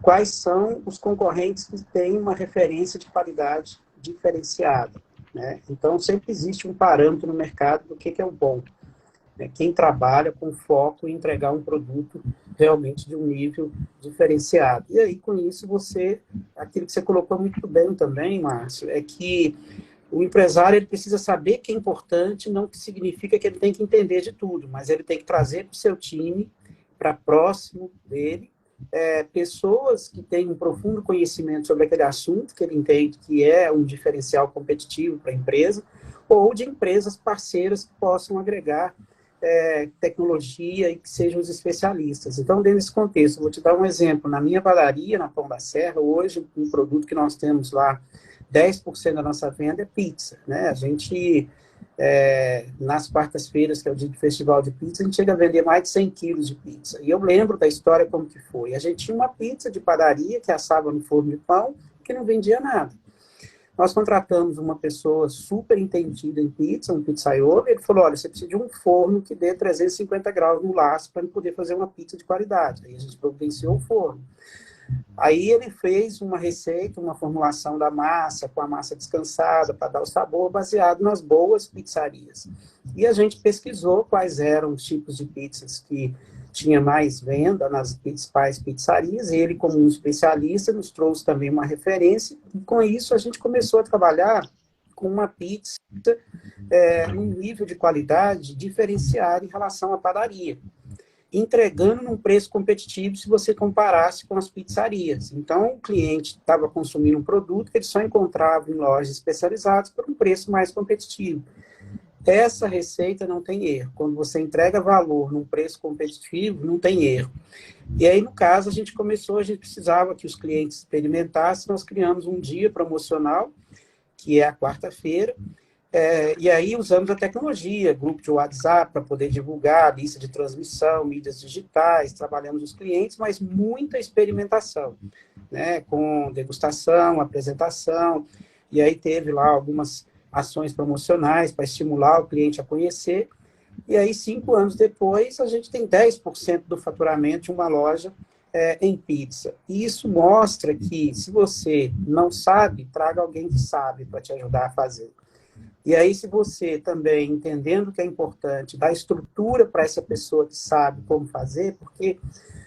quais são os concorrentes que têm uma referência de qualidade diferenciada, né? Então, sempre existe um parâmetro no mercado do que é o bom. Quem trabalha com foco em entregar um produto realmente de um nível diferenciado. E aí, com isso, aquilo que você colocou muito bem também, Márcio, é que o empresário ele precisa saber que é importante, não que significa que ele tem que entender de tudo, mas ele tem que trazer para o seu time, para próximo dele, pessoas que têm um profundo conhecimento sobre aquele assunto, que ele entende que é um diferencial competitivo para a empresa, ou de empresas parceiras que possam agregar tecnologia e que sejam os especialistas. Então, dentro desse contexto, eu vou te dar um exemplo. Na minha padaria, na Pão da Serra, hoje, um produto que nós temos lá, 10% da nossa venda é pizza, né? A gente, nas quartas-feiras, que é o dia do festival de pizza, a gente chega a vender mais de 100 quilos de pizza. E eu lembro da história como que foi. A gente tinha uma pizza de padaria que assava no forno de pão, que não vendia nada. nós contratamos uma pessoa super entendida em pizza, um pizzaiolo, e ele falou, olha, você precisa de um forno que dê 350 graus no laço para poder fazer uma pizza de qualidade. Aí a gente providenciou o forno. Aí ele fez uma receita, uma formulação da massa, com a massa descansada, para dar o sabor, baseado nas boas pizzarias. E a gente pesquisou quais eram os tipos de pizzas que tinha mais venda nas principais pizzarias, e ele, como um especialista, nos trouxe também uma referência, e com isso a gente começou a trabalhar com uma pizza um nível de qualidade diferenciado em relação à padaria, entregando num preço competitivo se você comparasse com as pizzarias. Então, o cliente estava consumindo um produto que ele só encontrava em lojas especializadas por um preço mais competitivo. Essa receita não tem erro. Quando você entrega valor num preço competitivo, não tem erro. E aí, no caso, a gente precisava que os clientes experimentassem, nós criamos um dia promocional, que é a quarta-feira, e aí usamos a tecnologia, grupo de WhatsApp para poder divulgar, lista de transmissão, mídias digitais, trabalhamos os clientes, mas muita experimentação, né, com degustação, apresentação, e aí teve lá algumas ações promocionais para estimular o cliente a conhecer, e aí 5 anos depois a gente tem 10% do faturamento de uma loja em pizza. E isso mostra que se você não sabe, traga alguém que sabe para te ajudar a fazer. E aí, se você também, entendendo que é importante, dar estrutura para essa pessoa que sabe como fazer, porque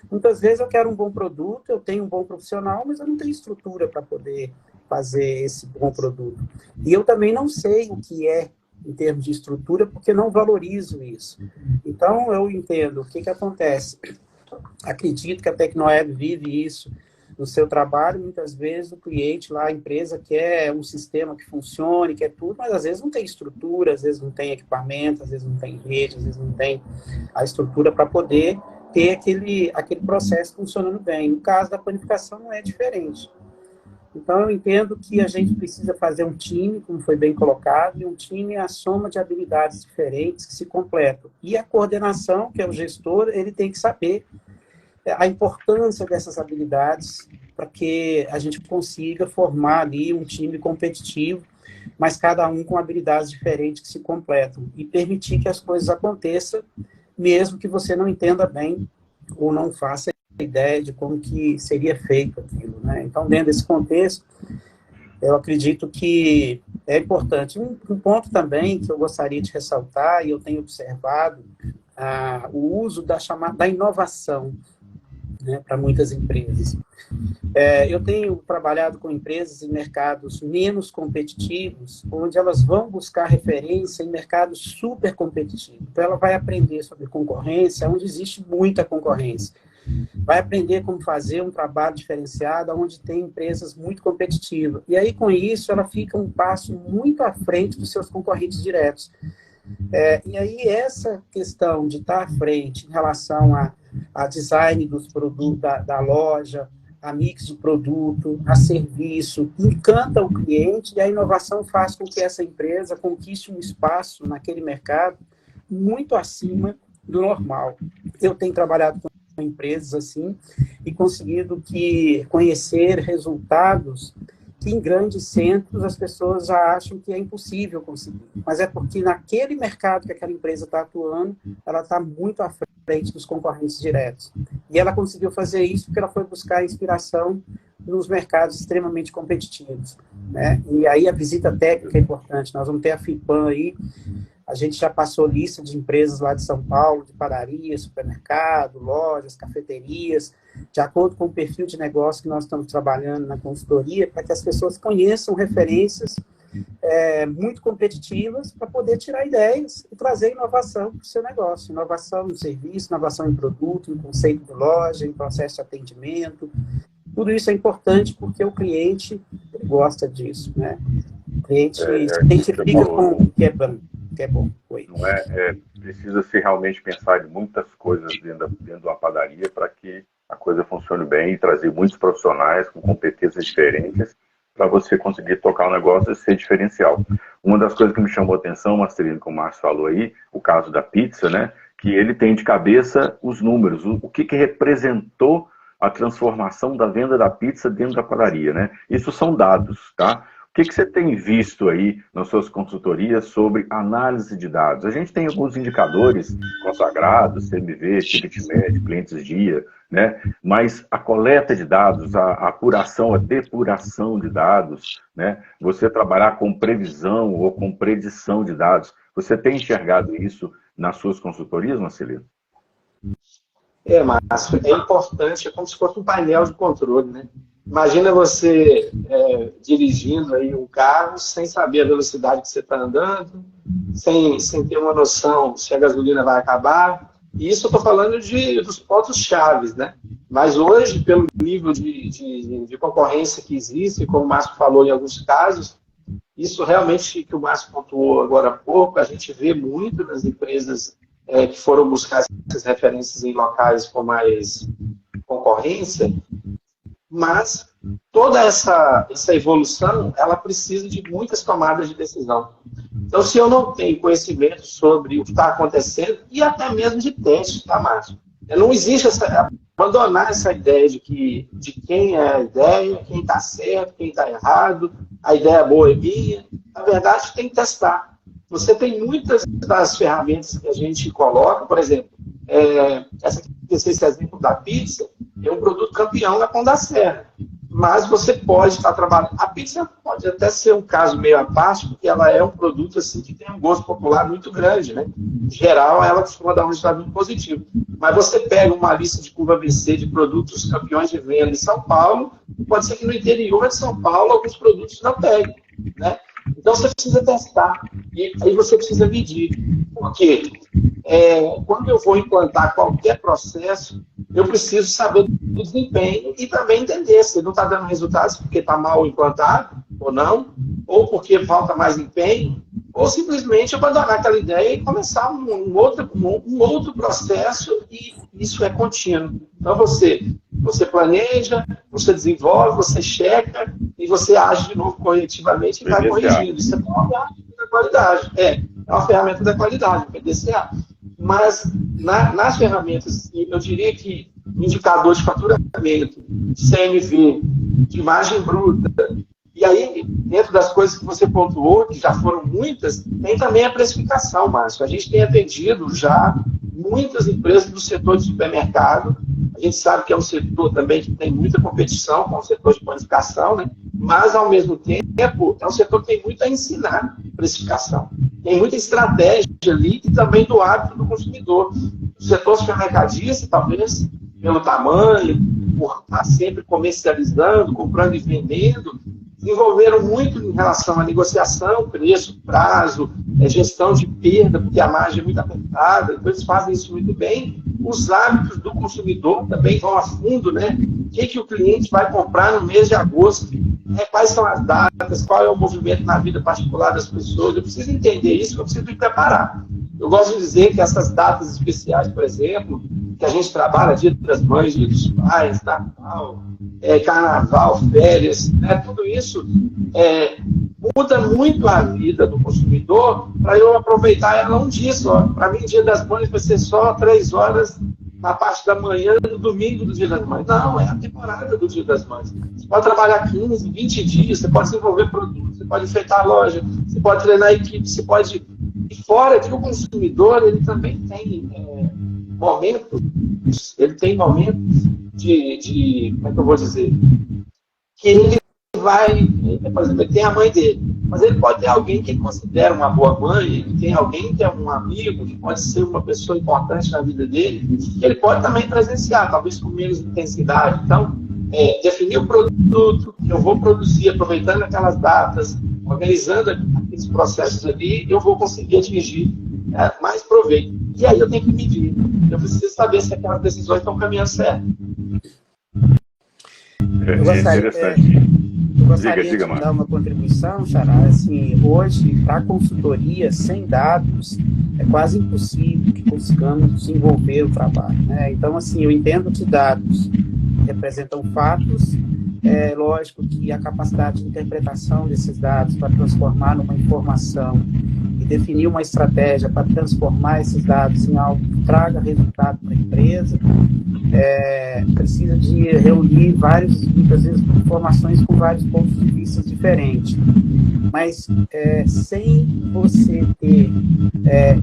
muitas vezes eu quero um bom produto, eu tenho um bom profissional, mas eu não tenho estrutura para poder fazer esse bom produto. E eu também não sei o que é em termos de estrutura, porque não valorizo isso. Então, eu entendo o que acontece. Acredito que a Tecnoeb vive isso no seu trabalho. Muitas vezes o cliente lá, a empresa quer um sistema que funcione, quer tudo, mas às vezes não tem estrutura, às vezes não tem equipamento, às vezes não tem rede, às vezes não tem a estrutura para poder ter aquele processo funcionando bem. No caso da panificação não é diferente. Então, eu entendo que a gente precisa fazer um time, como foi bem colocado, e um time é a soma de habilidades diferentes que se completam. E a coordenação, que é o gestor, ele tem que saber a importância dessas habilidades para que a gente consiga formar ali um time competitivo, mas cada um com habilidades diferentes que se completam, e permitir que as coisas aconteçam, mesmo que você não entenda bem ou não faça ideia de como que seria feito aquilo, né? Então, dentro desse contexto, eu acredito que é importante. Um ponto também que eu gostaria de ressaltar, e eu tenho observado, o uso da inovação, né, para muitas empresas. Eu tenho trabalhado com empresas em mercados menos competitivos, onde elas vão buscar referência em mercados super competitivos. Então, ela vai aprender sobre concorrência, onde existe muita concorrência. Vai aprender como fazer um trabalho diferenciado, onde tem empresas muito competitivas. E aí, com isso, ela fica um passo muito à frente dos seus concorrentes diretos. E aí, essa questão de estar à frente em relação a design dos produtos da loja, a mix de produto, a serviço, encanta o cliente, e a inovação faz com que essa empresa conquiste um espaço naquele mercado muito acima do normal. Eu tenho trabalhado com empresas assim e conseguido conhecer resultados que em grandes centros as pessoas já acham que é impossível conseguir, mas é porque naquele mercado que aquela empresa está atuando, ela está muito à frente dos concorrentes diretos. E ela conseguiu fazer isso porque ela foi buscar inspiração nos mercados extremamente competitivos, né? E aí a visita técnica é importante. Nós vamos ter a FIPAM aí. A gente já passou lista de empresas lá de São Paulo, de padarias, supermercado, lojas, cafeterias, de acordo com o perfil de negócio que nós estamos trabalhando na consultoria, para que as pessoas conheçam referências muito competitivas para poder tirar ideias e trazer inovação para o seu negócio. Inovação no serviço, inovação em produto, em conceito de loja, em processo de atendimento. Tudo isso é importante porque o cliente gosta disso, né? O cliente se identifica com o que é bom. Que é bom. Não precisa-se realmente pensar em muitas coisas dentro de uma padaria para que a coisa funcione bem e trazer muitos profissionais com competências diferentes para você conseguir tocar o negócio e ser diferencial. Uma das coisas que me chamou a atenção, Marcelino, como o Márcio falou aí, o caso da pizza, né, que ele tem de cabeça os números, o que representou a transformação da venda da pizza dentro da padaria, né? Isso são dados, tá? O que você tem visto aí nas suas consultorias sobre análise de dados? A gente tem alguns indicadores consagrados, CMV, ticket médio, clientes dia, né? Mas a coleta de dados, a apuração, a depuração de dados, né? Você trabalhar com previsão ou com predição de dados, você tem enxergado isso nas suas consultorias, Marcelino? Márcio, é importante, é como se fosse um painel de controle, né? Imagina você dirigindo aí um carro sem saber a velocidade que você está andando, sem ter uma noção se a gasolina vai acabar. E isso eu estou falando dos pontos chaves, né? Mas hoje, pelo nível de concorrência que existe, como o Márcio falou em alguns casos, isso realmente que o Márcio pontuou agora há pouco, a gente vê muito nas empresas que foram buscar essas referências em locais com mais concorrência, mas toda essa evolução, ela precisa de muitas tomadas de decisão. Então, se eu não tenho conhecimento sobre o que está acontecendo, e até mesmo de testes, tá, Márcio? Não existe abandonar essa ideia de quem é a ideia, quem está certo, quem está errado, a ideia boa é minha. Na verdade, tem que testar. Você tem muitas das ferramentas que a gente coloca, por exemplo, esse exemplo da pizza, é um produto campeão na Pão da Serra. Mas você pode estar trabalhando. A pizza pode até ser um caso meio à parte, porque ela é um produto assim, que tem um gosto popular muito grande, né? Em geral, ela costuma dar um resultado muito positivo. Mas você pega uma lista de curva ABC de produtos campeões de venda em São Paulo, pode ser que no interior de São Paulo alguns produtos não peguem, né? Então você precisa testar e aí você precisa medir. Por quê? Quando eu vou implantar qualquer processo, eu preciso saber do desempenho e também entender se não está dando resultados porque está mal implantado ou não, ou porque falta mais empenho, ou simplesmente abandonar aquela ideia e começar um outro processo, e isso é contínuo. Então você planeja, você desenvolve, você checa e você age de novo corretivamente e vai corrigindo. Isso é uma ferramenta da qualidade. É uma ferramenta da qualidade, o PDCA. Mas nas ferramentas, eu diria que indicador de faturamento, CMV, de margem bruta, e aí, dentro das coisas que você pontuou, que já foram muitas, tem também a precificação, Márcio. A gente tem atendido já muitas empresas do setor de supermercado. A gente sabe que é um setor também que tem muita competição com o setor de panificação, né? Mas, ao mesmo tempo, é um setor que tem muito a ensinar precificação. Tem muita estratégia ali e também do hábito do consumidor. O setor supermercadista, talvez, pelo tamanho, por estar sempre comercializando, comprando e vendendo, desenvolveram muito em relação à negociação, preço, prazo, gestão de perda, porque a margem é muito apertada, então eles fazem isso muito bem. Os hábitos do consumidor também vão a fundo, né? O que o cliente vai comprar no mês de agosto, quais são as datas, qual é o movimento na vida particular das pessoas. Eu preciso entender isso, eu preciso me preparar. Eu gosto de dizer que essas datas especiais, por exemplo, que a gente trabalha, Dia das Mães, Dia dos Pais, Natal, Carnaval, férias, né? Tudo isso muda muito a vida do consumidor para eu aproveitar ela um dia só. Para mim, Dia das Mães vai ser só 3 horas na parte da manhã do domingo do Dia das Mães. Não, é a temporada do Dia das Mães. Você pode trabalhar 15, 20 dias, você pode desenvolver produtos, você pode enfeitar a loja, você pode treinar a equipe, você pode... E fora que o consumidor, ele também tem momentos de como é que eu vou dizer, que ele vai, por exemplo, ele tem a mãe dele, mas ele pode ter alguém que ele considera uma boa mãe, ele tem alguém que é um amigo, que pode ser uma pessoa importante na vida dele, que ele pode também presenciar, talvez com menos intensidade. Então, definir o produto que eu vou produzir, aproveitando aquelas datas, organizando aqueles processos ali, eu vou conseguir atingir mais proveito. E aí eu tenho que medir. Eu preciso saber se aquelas decisões estão caminhando certo. Eu gostaria de dar uma contribuição, Xará. Assim, hoje, para a consultoria, sem dados, é quase impossível que consigamos desenvolver o trabalho, né? Então, assim, eu entendo que dados representam fatos. É lógico que a capacidade de interpretação desses dados para transformar numa informação e definir uma estratégia para transformar esses dados em algo que traga resultado para a empresa, precisa de reunir muitas vezes, informações com vários pontos de vista diferentes. Mas sem você ter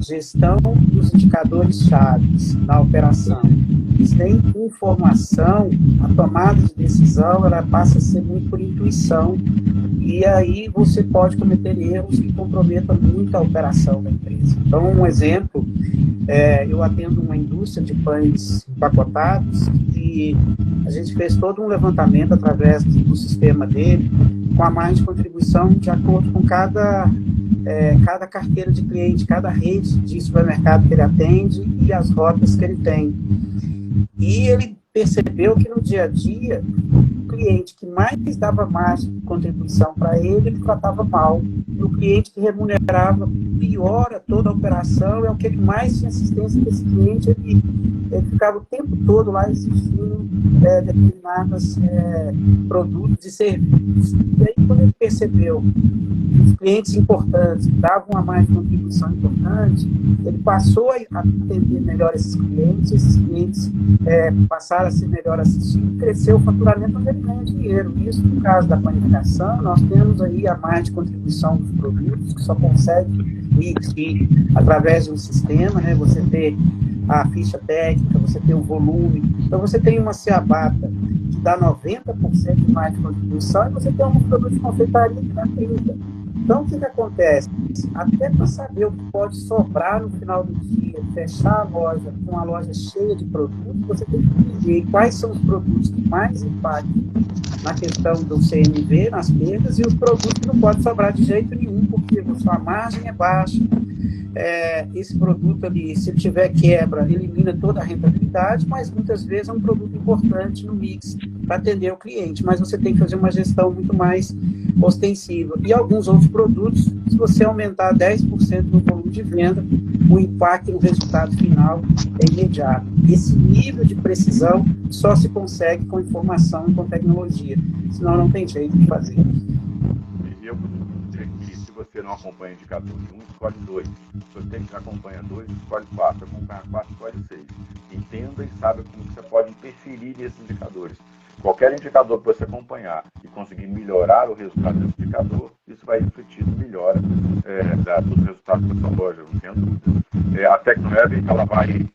gestão dos indicadores chaves na operação, sem informação, a tomada de decisão ela passa a ser muito por intuição, e aí você pode cometer erros que comprometam muito a operação da empresa. Então, um exemplo, eu atendo uma indústria de pães empacotados e a gente fez todo um levantamento através do sistema dele, com a margem de contribuição de acordo com cada carteira de cliente, cada rede de supermercado que ele atende e as rotas que ele tem. E ele percebeu que no dia a dia, o cliente que mais dava margem de contribuição para ele tratava mal. E o cliente que remunerava piora toda a operação, é o que ele mais tinha assistência desse cliente, ele ficava o tempo todo lá exigindo determinados produtos e serviços. E aí, quando ele percebeu que os clientes importantes davam uma mais contribuição importante, ele passou a atender melhor esses clientes passaram a ser melhor assistidos, cresceu o faturamento onde ele ganha dinheiro. Isso, no caso da planificação, nós temos aí a mais de contribuição dos produtos, que só consegue medir através de um sistema, né? Você ter a ficha técnica, você ter o volume. Então, você tem uma ciabatta que dá 90% de mais de contribuição e você tem um produto de confeitaria que dá 30%. Então, o que acontece? Até para saber o que pode sobrar no final do dia, fechar a loja com a loja cheia de produtos, você tem que entender quais são os produtos que mais impactam na questão do CMV, nas perdas, e os produtos que não podem sobrar de jeito nenhum, porque a sua margem é baixa. Esse produto ali, se ele tiver quebra, elimina toda a rentabilidade, mas muitas vezes é um produto importante no mix para atender o cliente, mas você tem que fazer uma gestão muito mais ostensiva. E alguns outros produtos, se você aumentar 10% no volume de venda, o impacto no resultado final é imediato. Esse nível de precisão só se consegue com informação e com tecnologia, senão não tem jeito de fazer. Eu costumo dizer que se você não acompanha indicador de 1, escolhe 2. Se você acompanha 2, escolhe 4. Se acompanha 4, escolhe 6. Entenda e saiba como você pode interferir nesses indicadores. Qualquer indicador que você acompanhar e conseguir melhorar o resultado desse indicador, isso vai refletir no melhora dos resultados da sua loja, não tenho dúvida. A Tecnoeb ela vai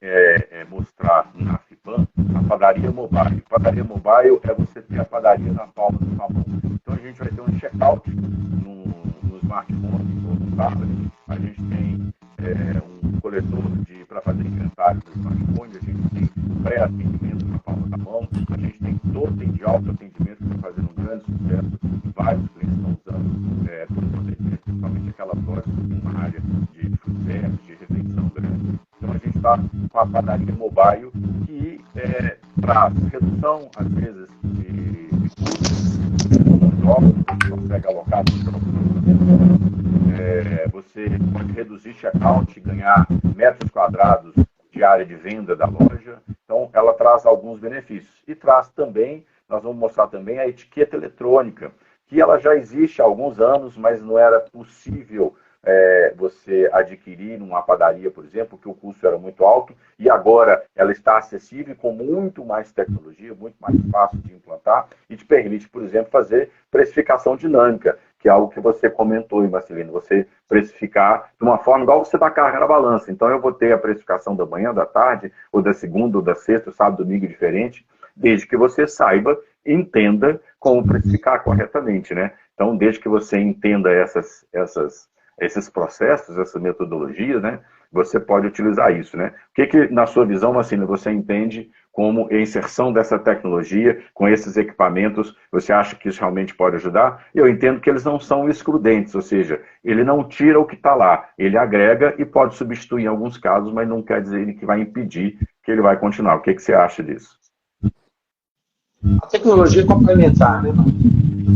mostrar na FIPAM a padaria mobile. Padaria mobile é você ter a padaria na palma da sua mão. Então a gente vai ter um check-out no smartphone ou no tablet. A gente tem um coletor para fazer inventário do smartphone, a gente tem pré-atendimento na palma da mão, a gente tem totem de autoatendimento que está fazendo um grande sucesso, vários clientes estão usando por atendimento, principalmente aquelas lojas que tem uma área de food service, de refeição grande. Então a gente está com a padaria mobile que traz redução, às vezes, de custos, você consegue alocar você pode reduzir check-out, ganhar metros quadrados de área de venda da loja. Então, ela traz alguns benefícios. E traz também, nós vamos mostrar também a etiqueta eletrônica, que ela já existe há alguns anos, mas não era possível você adquirir numa padaria, por exemplo, porque o custo era muito alto, e agora ela está acessível com muito mais tecnologia, muito mais fácil de implantar, e te permite, por exemplo, fazer precificação dinâmica, que é algo que você comentou, Marcelino, você precificar de uma forma igual você dá carga na balança. Então, eu vou ter a precificação da manhã, da tarde, ou da segunda, ou da sexta, sábado, domingo, diferente, desde que você saiba, entenda como precificar corretamente, né? Então, desde que você entenda esses processos, essa metodologia, né? Você pode utilizar isso, né? O que na sua visão, Marcelino, você entende como a inserção dessa tecnologia com esses equipamentos, você acha que isso realmente pode ajudar? Eu entendo que eles não são excludentes, ou seja, ele não tira o que está lá, ele agrega e pode substituir em alguns casos, mas não quer dizer que vai impedir que ele vai continuar. O que você acha disso? A tecnologia é complementar, né, mano?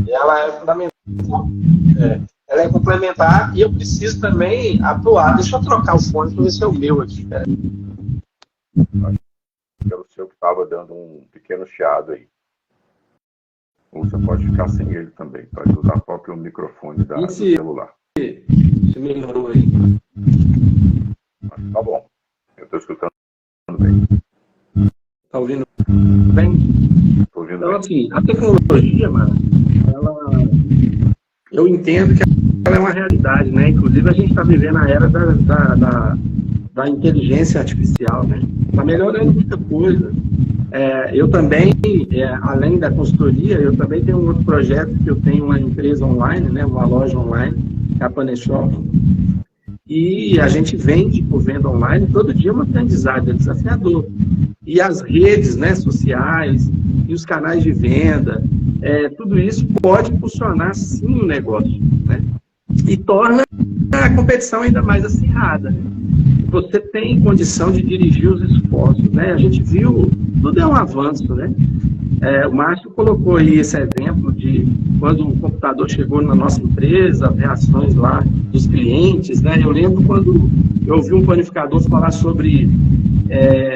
Ela é fundamental. Ela é complementar e eu preciso também atuar. Deixa eu trocar o fone para ver se é o meu aqui. Pelo seu que estava dando um pequeno chiado aí. Ou você pode ficar sem ele também, pode usar o próprio microfone do celular. se melhorou aí. Tá bom. Eu estou escutando bem. Tá ouvindo bem? Estou ouvindo Então, bem. assim, a tecnologia, mano, eu entendo que ela é uma realidade, né? Inclusive, a gente está vivendo a era da inteligência artificial, né? Está melhorando muita coisa. Eu também, além da consultoria, eu também tenho um outro projeto que eu tenho uma empresa online, né? Uma loja online, que é a Paneshop. E a gente vende por venda online, todo dia é um aprendizado, é desafiador. E as redes, né, sociais, e os canais de venda, tudo isso pode funcionar sim o negócio, né? E torna a competição ainda mais acirrada. Você tem condição de dirigir os esforços, né? A gente viu, tudo é um avanço, né? O Márcio colocou aí esse exemplo de quando o computador chegou na nossa empresa, as reações lá dos clientes, né? Eu lembro quando eu ouvi um panificador falar sobre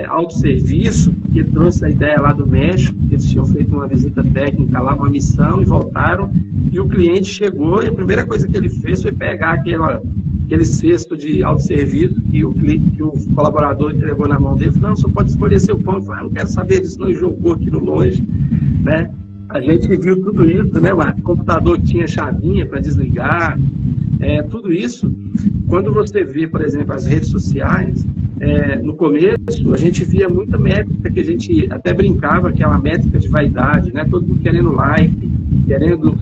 autosserviço, que trouxe a ideia lá do México, que eles tinham feito uma visita técnica lá, uma missão, e voltaram, e o cliente chegou, e a primeira coisa que ele fez foi pegar aquele cesto de autosserviço que o colaborador entregou na mão dele. Não, só pode escolher seu pão. Eu falei, não quero saber disso, não, e jogou aqui no longe, né? A gente viu tudo isso, né, Marcos? O computador que tinha chavinha para desligar, tudo isso. Quando você vê, por exemplo, as redes sociais, no começo a gente via muita métrica que a gente até brincava, que é uma métrica de vaidade, né? Todo mundo querendo like, querendo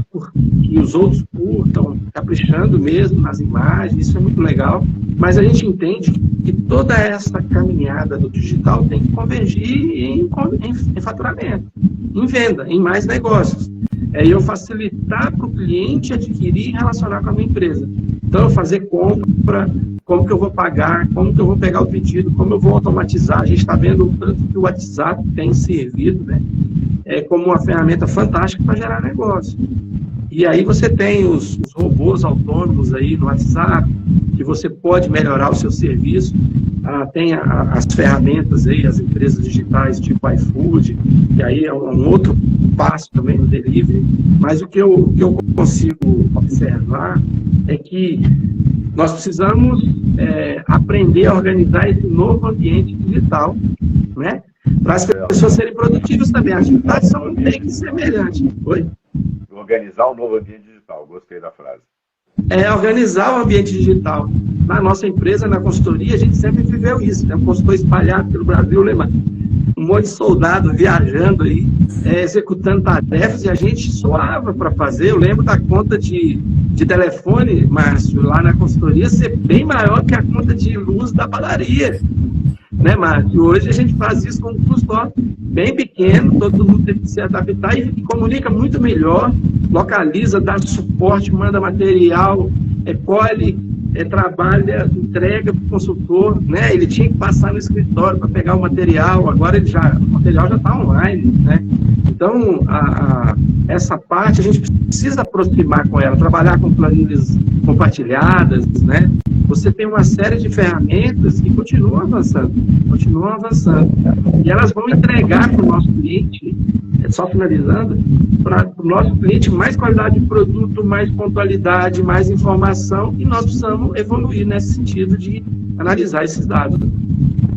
que os outros curtam, caprichando mesmo nas imagens, isso é muito legal, mas a gente entende que toda essa caminhada do digital tem que convergir em faturamento, em venda, em mais negócios. Eu facilitar para o cliente adquirir e relacionar com a minha empresa. Então, eu fazer compra, como que eu vou pagar, como que eu vou pegar o pedido, como eu vou automatizar. A gente está vendo o tanto que o WhatsApp tem servido, né? Como uma ferramenta fantástica para gerar negócio. E aí você tem os robôs autônomos aí no WhatsApp, que você pode melhorar o seu serviço. Tem as ferramentas aí, as empresas digitais tipo iFood, que aí é um outro passo também no delivery. Mas o que eu consigo observar é que nós precisamos aprender a organizar esse novo ambiente digital, né? Para as pessoas serem produtivas também. As atividades são bem semelhantes. Oi? Organizar o novo ambiente digital, gostei da frase. Organizar o ambiente digital. Na nossa empresa, na consultoria, a gente sempre viveu isso, né? Um consultor espalhado pelo Brasil, lembra? Um monte de soldado viajando aí, executando tarefas, e a gente suava para fazer. Eu lembro da conta de telefone, Márcio, lá na consultoria, ser bem maior que a conta de luz da padaria. Né, Márcio? Hoje a gente faz isso com um custo bem pequeno, todo mundo tem que se adaptar e comunica muito melhor, localiza, dá suporte, manda material, colhe, trabalha, entrega para o consultor, né? Ele tinha que passar no escritório para pegar o material, agora o material já está online, né? Então, essa parte a gente precisa aproximar com ela, trabalhar com planilhas compartilhadas, né? Você tem uma série de ferramentas que continuam avançando. E elas vão entregar para o nosso cliente, só finalizando, para o nosso cliente mais qualidade de produto, mais pontualidade, mais informação, e nós precisamos evoluir nesse sentido de analisar esses dados.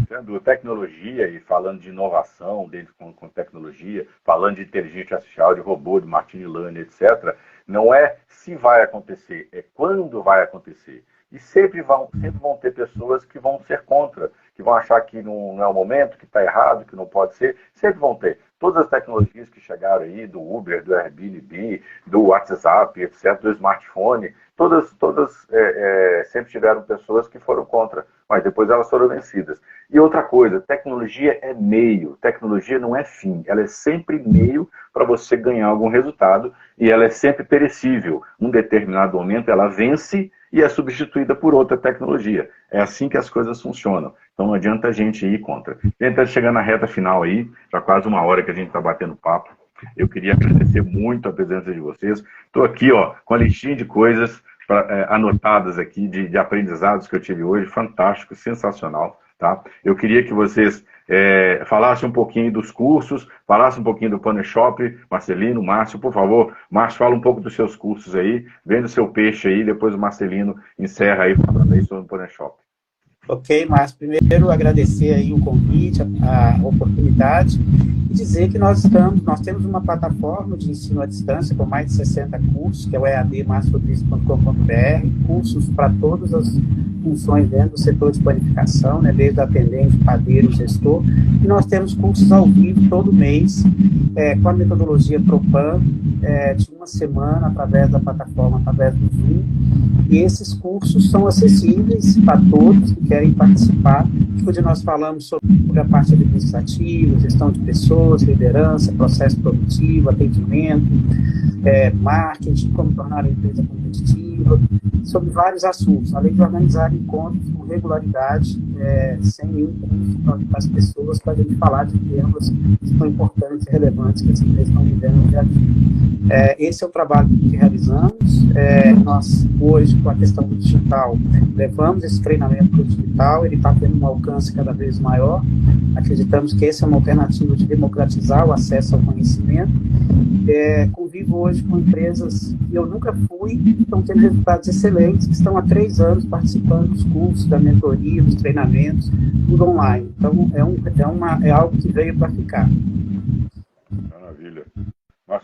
Sendo tecnologia e falando de inovação dentro com tecnologia, falando de inteligência artificial, de robô, de machine learning, etc., não é se vai acontecer, é quando vai acontecer. E sempre vão ter pessoas que vão ser contra, que vão achar que não é o momento, que está errado, que não pode ser. Sempre vão ter. Todas as tecnologias que chegaram aí, do Uber, do Airbnb, do WhatsApp, etc., do smartphone, todas sempre tiveram pessoas que foram contra, mas depois elas foram vencidas. E outra coisa, tecnologia é meio, tecnologia não é fim, ela é sempre meio para você ganhar algum resultado e ela é sempre perecível. Num determinado momento ela vence e é substituída por outra tecnologia. É assim que as coisas funcionam. Então não adianta a gente ir contra. A gente está chegando na reta final aí, já quase uma hora que a gente está batendo papo. Eu queria agradecer muito a presença de vocês. Estou aqui com a listinha de coisas anotadas aqui, de aprendizados que eu tive hoje, fantástico, sensacional. Tá? Eu queria que vocês falasse um pouquinho dos cursos, falasse um pouquinho do Paneshop. Marcelino, Márcio, por favor. Márcio, fala um pouco dos seus cursos aí, vende o seu peixe aí, depois o Marcelino encerra aí falando aí sobre o Paneshop. Ok, Márcio, primeiro agradecer aí o convite, a oportunidade, e dizer que nós temos uma plataforma de ensino à distância com mais de 60 cursos, que é o eadmarciorodrigues.com.br, cursos para todas as funções dentro do setor de panificação, né, desde atendente, padeiro, gestor, e nós temos cursos ao vivo todo mês, com a metodologia Propan, de uma semana, através da plataforma, através do Zoom, e esses cursos são acessíveis para todos que querem participar, onde nós falamos sobre a parte administrativa, gestão de pessoas, liderança, processo produtivo, atendimento, marketing, como tornar a empresa competitiva, sobre vários assuntos, além de organizar encontros com regularidade, sem nenhum custo para as pessoas, para a gente falar de temas que são importantes e relevantes que as empresas estão vivendo no dia a dia. Esse é o trabalho que realizamos. Nós, hoje, com a questão do digital, levamos esse treinamento para o digital, ele está tendo um alcance cada vez maior. Acreditamos que essa é uma alternativa de democratizar o acesso ao conhecimento. Convivo hoje com empresas que eu nunca fui, que estão tendo resultados excelentes, que estão há 3 anos participando dos cursos, da mentoria, dos treinamentos, tudo online. Então, é algo que veio para ficar. Maravilha.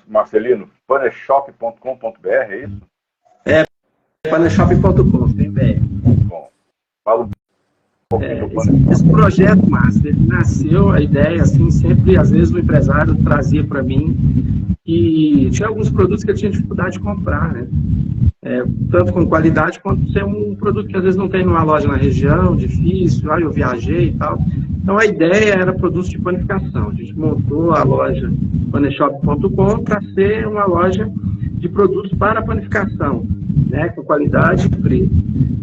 Marcelino, paneshop.com.br, é isso? Paneshop.com.br. Bom, fala um pouquinho do Paneshop. Esse projeto, Márcio, ele nasceu, a ideia, assim, sempre, às vezes, o empresário trazia para mim, e tinha alguns produtos que eu tinha dificuldade de comprar, né? Tanto com qualidade, quanto ser um produto que às vezes não tem numa loja na região, difícil, eu viajei e tal. Então, a ideia era produtos de panificação. A gente montou a loja paneshop.com para ser uma loja de produtos para panificação, né, com qualidade e preço.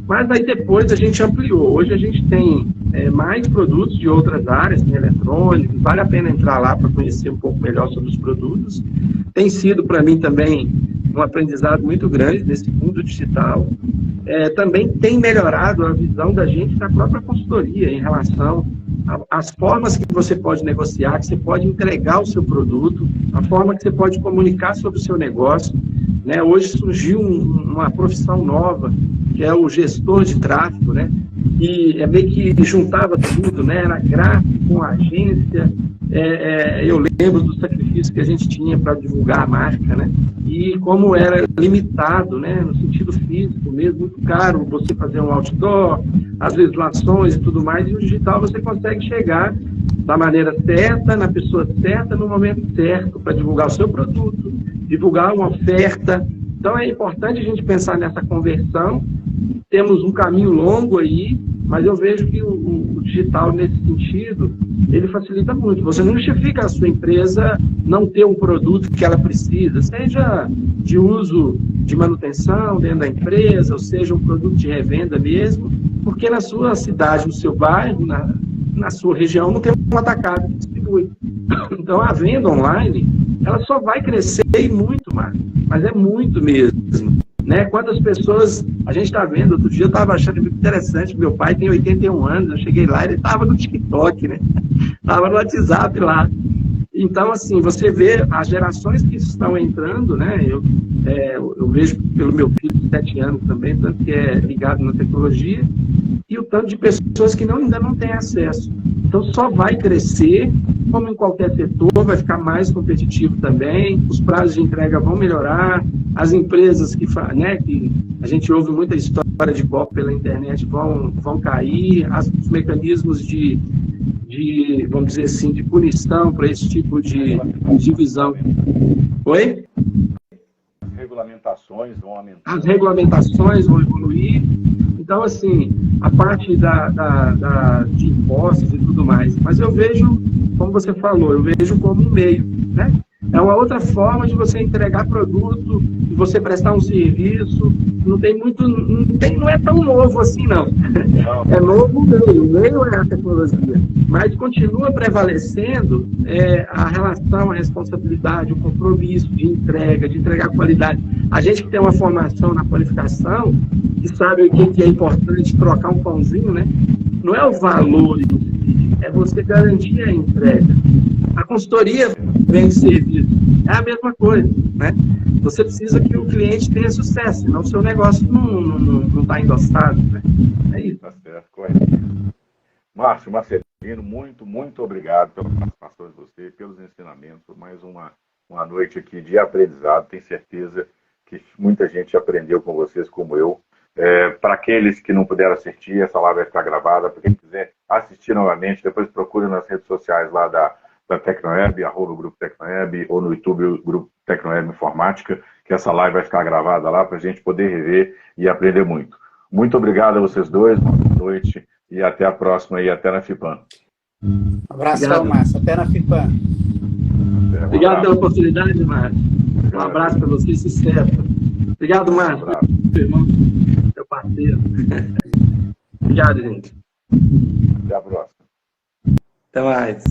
Mas aí depois a gente ampliou. Hoje a gente tem mais produtos de outras áreas, tem eletrônicos, vale a pena entrar lá para conhecer um pouco melhor sobre os produtos. Tem sido para mim também um aprendizado muito grande nesse mundo digital. Também tem melhorado a visão da gente da própria consultoria em relação às formas que você pode negociar, que você pode entregar o seu produto, a forma que você pode comunicar sobre o seu negócio, né? Hoje surgiu uma profissão nova, que é o gestor de tráfego, né? E meio que juntava tudo, né? Era gráfico com agência. Eu lembro do sacrifício que a gente tinha para divulgar a marca, né? E como era limitado, né? No sentido físico mesmo, muito caro você fazer um outdoor, as legislações e tudo mais, e o digital você consegue chegar da maneira certa, na pessoa certa, no momento certo, para divulgar o seu produto, divulgar uma oferta. Então é importante a gente pensar nessa conversão. Temos um caminho longo aí, mas eu vejo que o digital, nesse sentido, ele facilita muito. Você não justifica a sua empresa não ter um produto que ela precisa, seja de uso de manutenção dentro da empresa, ou seja um produto de revenda mesmo, porque na sua cidade, no seu bairro, na sua região, não tem um atacado que distribui. Então, a venda online, ela só vai crescer e muito mais, mas é muito mesmo. Né? Quantas pessoas a gente está vendo? Outro dia eu estava achando muito interessante, meu pai tem 81 anos, eu cheguei lá, ele estava no TikTok, né? Estava no WhatsApp lá. Então, assim, você vê as gerações que estão entrando, né? Eu vejo pelo meu filho de 7 anos também, tanto que é ligado na tecnologia, e o tanto de pessoas que ainda não têm acesso. Então, só vai crescer, como em qualquer setor, vai ficar mais competitivo também, os prazos de entrega vão melhorar, as empresas que a gente ouve muita história de golpe pela internet vão cair, os mecanismos de, vamos dizer assim, de punição para esse tipo de divisão. Oi? As regulamentações vão aumentar. As regulamentações vão evoluir. Então, assim, a parte de impostos e tudo mais. Mas eu vejo, como você falou, eu vejo como um meio, né? É uma outra forma de você entregar produto, de você prestar um serviço. Não é tão novo assim, não. É novo o meio é a tecnologia. Mas continua prevalecendo a relação, a responsabilidade, o compromisso de entregar qualidade. A gente que tem uma formação na qualificação, que sabe o que é importante trocar um pãozinho, né? Não é o valor, é você garantir a entrega. A consultoria vem de serviço, é a mesma coisa, né? Você precisa que o cliente tenha sucesso, senão o seu negócio não está endossado, né? É isso. Tá certo, correto. Márcio, Marcelino, muito obrigado pela participação de você, pelos ensinamentos, por mais uma noite aqui de aprendizado. Tenho certeza que muita gente aprendeu com vocês, como eu. Para aqueles que não puderam assistir, essa live vai ficar gravada. Para quem quiser assistir novamente, depois procure nas redes sociais lá da Tecnoeb, @Grupo Tecnoeb, ou no YouTube, Grupo Tecnoeb Informática, que essa live vai ficar gravada lá para a gente poder rever e aprender muito. Muito obrigado a vocês dois, boa noite e até a próxima e até na FIPAM. Um abração, Márcio. Até na FIPAM. Obrigado pela oportunidade, Márcio. Um abraço para você, sucesso. Obrigado, Márcio. Meu irmão, meu parceiro. Obrigado, gente. Até a próxima. Até mais.